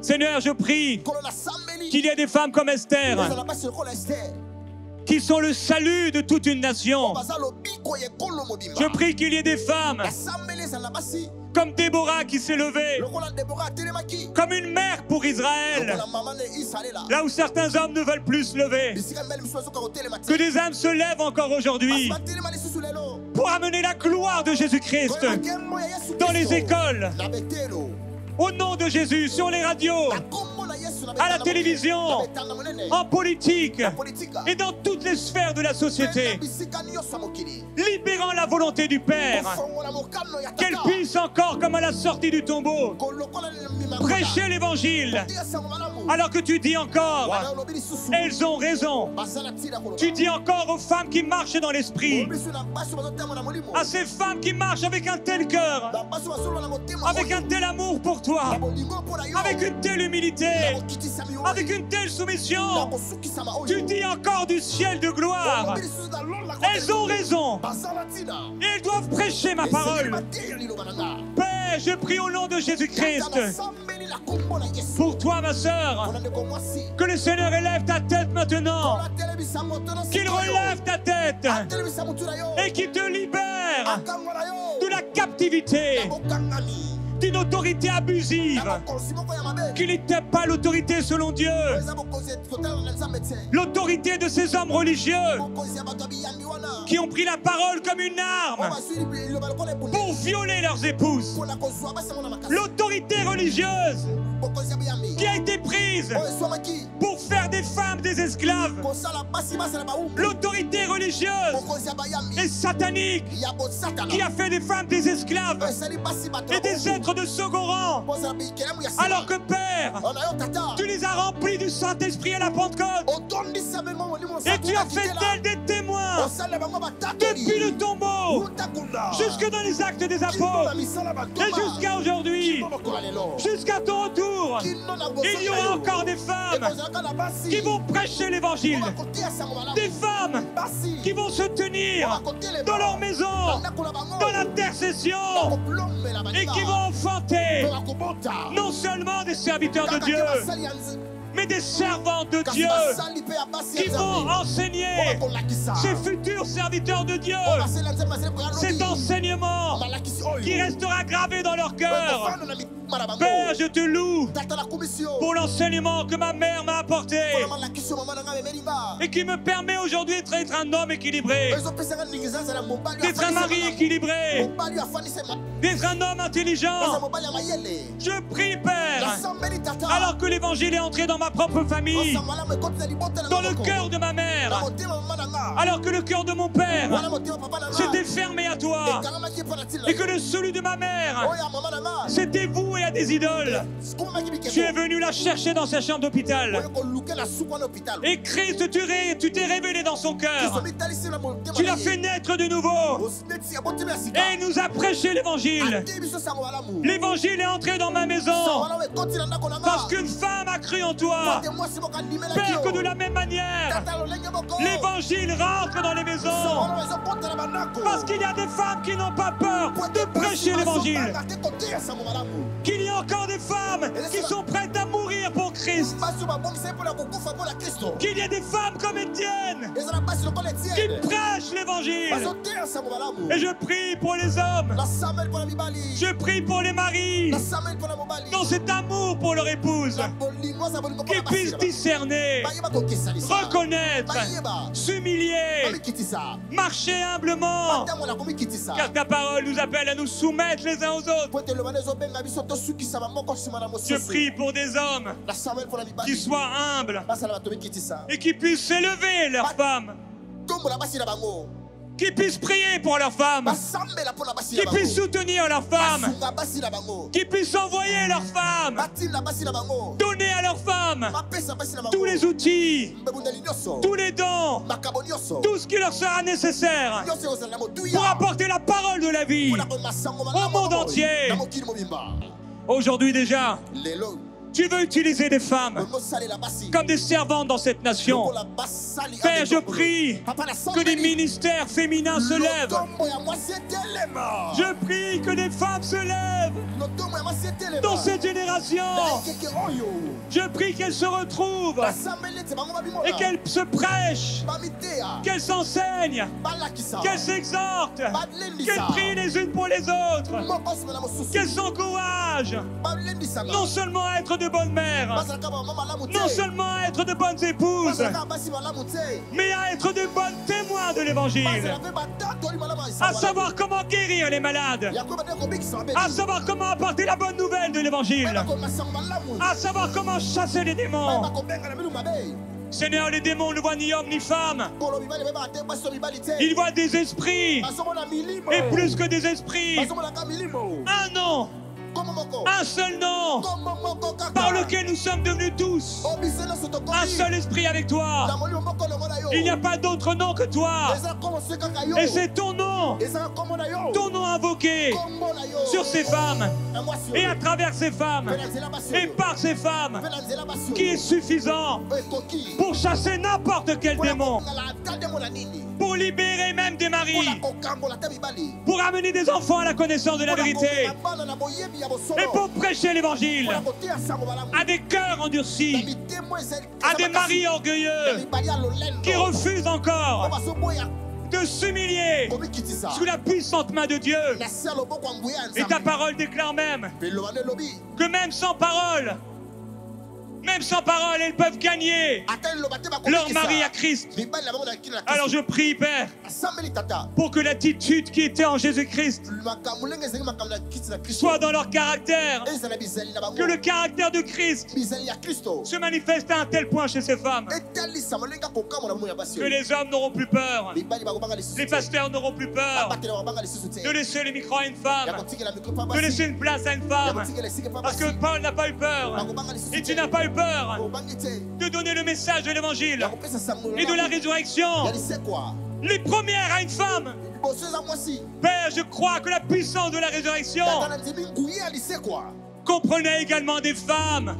Seigneur, je prie qu'il y ait des femmes comme Esther qui sont le salut de toute une nation. Je prie qu'il y ait des femmes comme Déborah qui s'est levée, comme une mère pour Israël, là où certains hommes ne veulent plus se lever. Que des âmes se lèvent encore aujourd'hui pour amener la gloire de Jésus-Christ dans les écoles, au nom de Jésus, sur les radios, à la télévision, en politique et dans toutes les sphères de la société, libérant la volonté du Père, qu'elle puisse encore, comme à la sortie du tombeau, prêcher l'évangile, alors que tu dis encore, elles ont raison. Tu dis encore aux femmes qui marchent dans l'esprit, à ces femmes qui marchent avec un tel cœur, avec un tel amour pour toi, avec une telle humilité, avec une telle soumission, tu dis encore du ciel de gloire, elles ont raison et elles doivent prêcher ma parole. Père, je prie au nom de Jésus-Christ pour toi, ma sœur, que le Seigneur élève ta tête maintenant, qu'il relève ta tête et qu'il te libère de la captivité, d'une autorité abusive qui n'était pas l'autorité selon Dieu, l'autorité de ces hommes religieux qui ont pris la parole comme une arme pour violer leurs épouses, l'autorité religieuse qui a été prise pour faire des femmes des esclaves, l'autorité religieuse et satanique qui a fait des femmes des esclaves et des êtres être de second rang. Alors que Père, tu les as remplis du Saint-Esprit à la Pentecôte. Et tu as fait d'elles des témoins. Depuis le tombeau, jusque dans les actes des apôtres. Et jusqu'à aujourd'hui, jusqu'à ton retour, il y aura encore des femmes qui vont prêcher l'évangile. Des femmes qui vont se tenir dans leur maison, dans l'intercession, et qui vont enfanter non seulement des serviteurs de Dieu, mais des servantes de Dieu qui vont enseigner ces futurs serviteurs de Dieu cet enseignement qui restera gravé dans leur cœur. Père, je te loue pour l'enseignement que ma mère m'a apporté et qui me permet aujourd'hui d'être un homme équilibré, d'être un mari équilibré, d'être un homme intelligent. Je prie, Père, alors que l'évangile est entré dans ma propre famille, dans le cœur de ma mère, alors que le cœur de mon père s'était fermé à toi et que celui de ma mère s'était voué à des idoles. Tu es venu la chercher dans sa chambre d'hôpital. Et Christ, tu t'es révélé dans son cœur. Tu l'as fait naître de nouveau. Et il nous a prêché l'évangile. L'évangile est entré dans ma maison parce qu'une femme a cru en toi. Père, que de la même manière, l'évangile rentre dans les maisons. Parce qu'il y a des femmes qui n'ont pas peur de prêcher l'évangile. Qu'il y a encore des femmes qui sont prêtes à mourir pour Christ. Qu'il y a des femmes comme Étienne qui prêchent l'évangile. Et je prie pour les hommes. Je prie pour les maris dans cet amour pour leur épouse, qu'ils puissent discerner, reconnaître, s'humilier, marcher humblement, car ta parole nous appelle à nous soumettre les uns aux autres. Je prie pour des hommes qui soient humbles et qui puissent s'élever leurs femmes, qui puissent prier pour leurs femmes, qui puissent soutenir leurs femmes, qui puissent envoyer leurs femmes, donner à leurs femmes tous les outils, tous les dons, tout ce qui leur sera nécessaire pour apporter la parole de la vie au monde entier. Aujourd'hui déjà, tu veux utiliser des femmes comme des servantes dans cette nation. Père, je prie que des ministères féminins se lèvent. Je prie que des femmes se lèvent dans cette génération. Je prie qu'elles se retrouvent et qu'elles se prêchent, qu'elles s'enseignent, qu'elles s'exhortent, qu'elles prient les unes pour les autres, qu'elles s'encouragent non seulement à être de bonnes mères, non seulement à être de bonnes épouses, mais à être de bonnes témoins de l'évangile, à savoir comment guérir les malades, à savoir comment apporter la bonne nouvelle de l'évangile, à savoir comment chasser les démons. Seigneur, les démons ne voient ni homme ni femme. Ils voient des esprits, et plus que des esprits, un nom, un seul nom par lequel nous sommes devenus tous un seul esprit avec toi. Il n'y a pas d'autre nom que toi. Et c'est ton nom invoqué sur ces femmes et à travers ces femmes et par ces femmes qui est suffisant pour chasser n'importe quel démon, pour libérer même des maris, pour amener des enfants à la connaissance de la vérité et pour prêcher l'évangile à des cœurs endurcis, à des maris orgueilleux qui refusent encore de s'humilier sous la puissante main de Dieu. Et ta parole déclare même que même sans parole, Même sans parole, elles peuvent gagner leur mari à Christ. Alors je prie, Père, pour que l'attitude qui était en Jésus-Christ soit dans leur caractère. Que le caractère de Christ se manifeste à un tel point chez ces femmes que les hommes n'auront plus peur. Les pasteurs n'auront plus peur de laisser les micros à une femme, de laisser une place à une femme. Parce que Paul n'a pas eu peur. Et tu n'as pas eu peur de donner le message de l'évangile et de la résurrection. Les premières à une femme. Père, je crois que la puissance de la résurrection comprenait également des femmes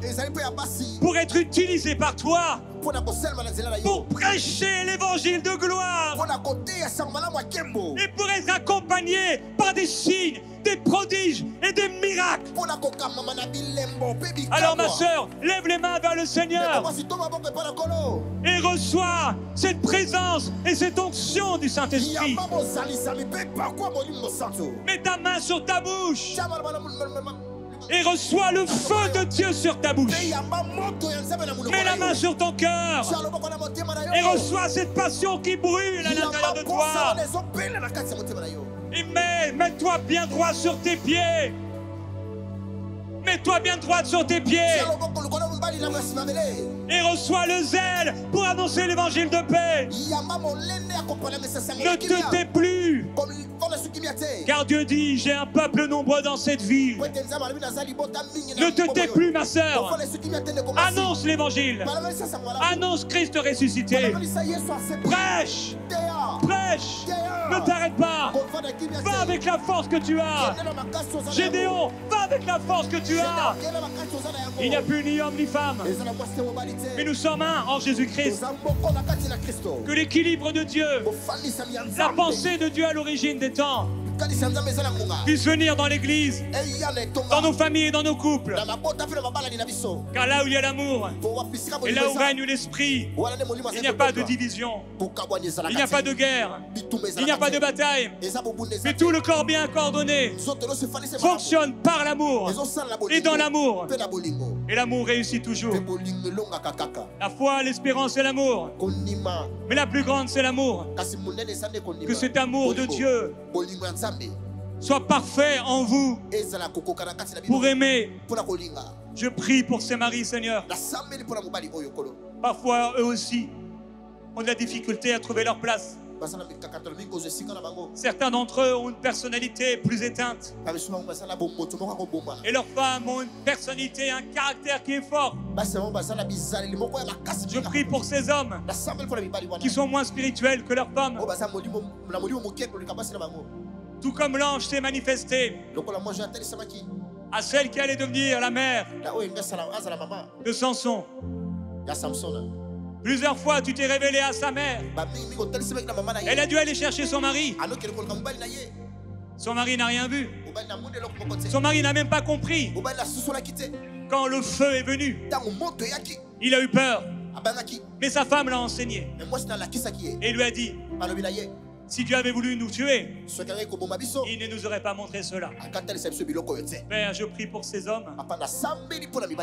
pour être utilisées par toi pour prêcher l'évangile de gloire et pour être accompagnées par des signes, des prodiges et des miracles. Alors ma sœur, lève les mains vers le Seigneur et reçois cette présence et cette onction du Saint-Esprit. Mets ta main sur ta bouche et reçois le feu de Dieu sur ta bouche. Mets la main sur ton cœur et reçois cette passion qui brûle à l'intérieur de toi. Et mets-toi bien droit sur tes pieds. Mets-toi bien droite sur tes pieds et reçois le zèle pour annoncer l'évangile de paix. Ne te tais plus, car Dieu dit, j'ai un peuple nombreux dans cette ville. Ne te tais plus, ma sœur. Annonce l'évangile. Annonce Christ ressuscité. Prêche. Prêche. Ne t'arrête pas. Va avec la force que tu as. Gédéon, va avec la force que tu as. Il n'y a plus ni homme ni femme, mais nous sommes un en Jésus-Christ. Que l'équilibre de Dieu, la pensée de Dieu à l'origine des temps, puisse venir dans l'église, dans nos familles et dans nos couples. Car là où il y a l'amour et là où règne l'esprit, il n'y a pas de division, il n'y a pas de guerre, il n'y a pas de bataille, mais tout le corps bien coordonné fonctionne par l'amour et dans l'amour. Et l'amour réussit toujours. La foi, l'espérance et l'amour. Mais la plus grande, c'est l'amour. Que cet amour de Dieu soit parfait en vous pour aimer. Je prie pour ces maris, Seigneur. Parfois, eux aussi ont de la difficulté à trouver leur place. Certains d'entre eux ont une personnalité plus éteinte. Et leurs femmes ont une personnalité, un caractère qui est fort. Je prie pour ces hommes qui sont moins spirituels que leurs femmes. Tout comme l'ange s'est manifesté à celle qui allait devenir la mère de Samson. Plusieurs fois, tu t'es révélé à sa mère. Elle a dû aller chercher son mari. Son mari n'a rien vu. Son mari n'a même pas compris. Quand le feu est venu, il a eu peur. Mais sa femme l'a enseigné. Et lui a dit, si Dieu avait voulu nous tuer, il ne nous aurait pas montré cela. Père, je prie pour ces hommes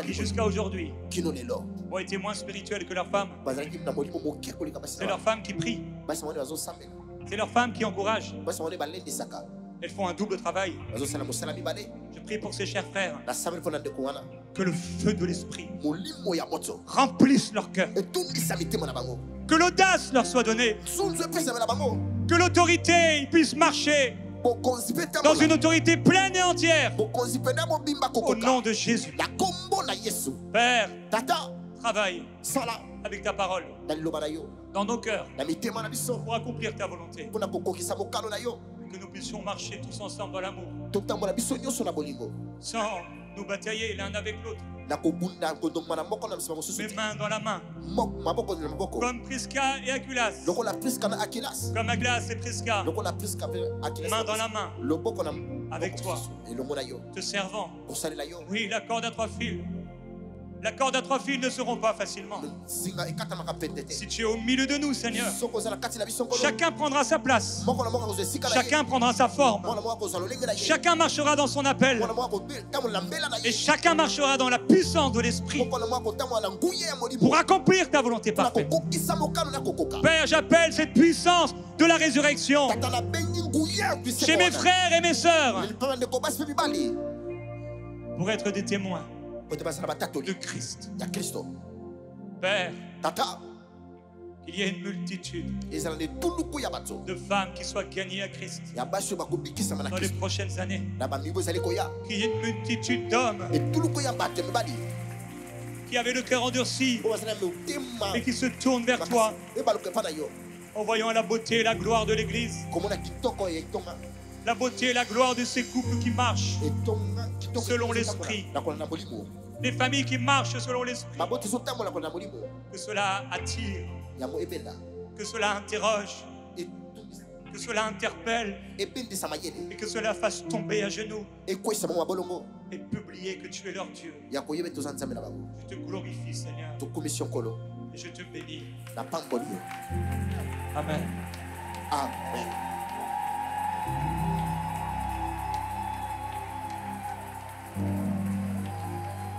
qui jusqu'à aujourd'hui ont été moins spirituels que leurs femmes. C'est leurs femmes qui prient. C'est leurs femmes qui encouragent. Elles font un double travail. Je prie pour ces chers frères que le feu de l'esprit remplisse leur cœur. Que l'audace leur soit donnée. Que l'autorité puisse marcher dans une autorité pleine et entière. Au nom de Jésus. Père, travaille avec ta parole dans nos cœurs pour accomplir ta volonté. Que nous puissions marcher tous ensemble dans l'amour, sans nous batailler l'un avec l'autre, mais main dans la main, comme Prisca et Aquilas, comme Aglas et Prisca, main dans la main, avec toi, te servant. Oui, la corde à trois fils, La corde à 3 fils ne seront pas facilement. Si tu es au milieu de nous, Seigneur, chacun prendra sa place. Chacun prendra sa forme. Chacun marchera dans son appel. Et chacun marchera dans la puissance de l'Esprit pour accomplir ta volonté parfaite. Père, j'appelle cette puissance de la résurrection chez mes frères et mes sœurs pour être des témoins de Christ. Père, qu'il y ait une multitude de femmes qui soient gagnées à Christ dans les prochaines années. Qu'il y ait une multitude d'hommes qui avaient le cœur endurci et qui se tournent vers toi en voyant la beauté et la gloire de l'Église. La beauté et la gloire de ces couples qui marchent selon l'Esprit. Les familles qui marchent selon l'Esprit. Que cela attire, que cela interroge, que cela interpelle et que cela fasse tomber à genoux et publier que tu es leur Dieu. Je te glorifie, Seigneur, et je te bénis. Amen. Amen.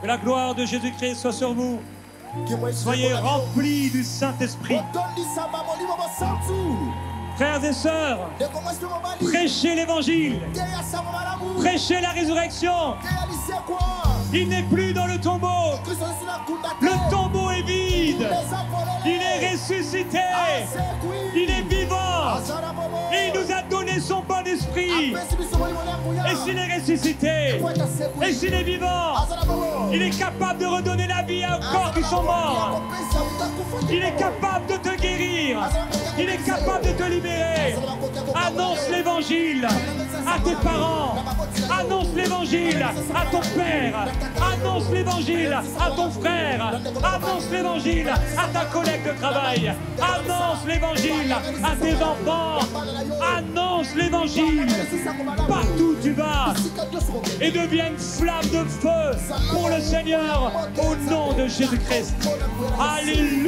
Que la gloire de Jésus-Christ soit sur vous. Soyez remplis du Saint-Esprit. Frères et sœurs, prêchez l'Évangile. Prêchez la résurrection. Il n'est plus dans le tombeau. Le tombeau est vide. Il est ressuscité. Il est vivant. Et il nous a donné son bon esprit. Et s'il est ressuscité, et s'il est vivant, il est capable de redonner la vie à un corps qui sont morts. Il est capable de te guérir. Il est capable de te libérer. Annonce l'évangile à tes parents. Annonce l'évangile à ton père. Annonce l'évangile à ton frère. Annonce l'évangile à ta collègue de travail. Annonce l'évangile à tes enfants. Annonce l'évangile partout où tu vas et deviens une flamme de feu pour le Seigneur au nom de Jésus-Christ. Alléluia.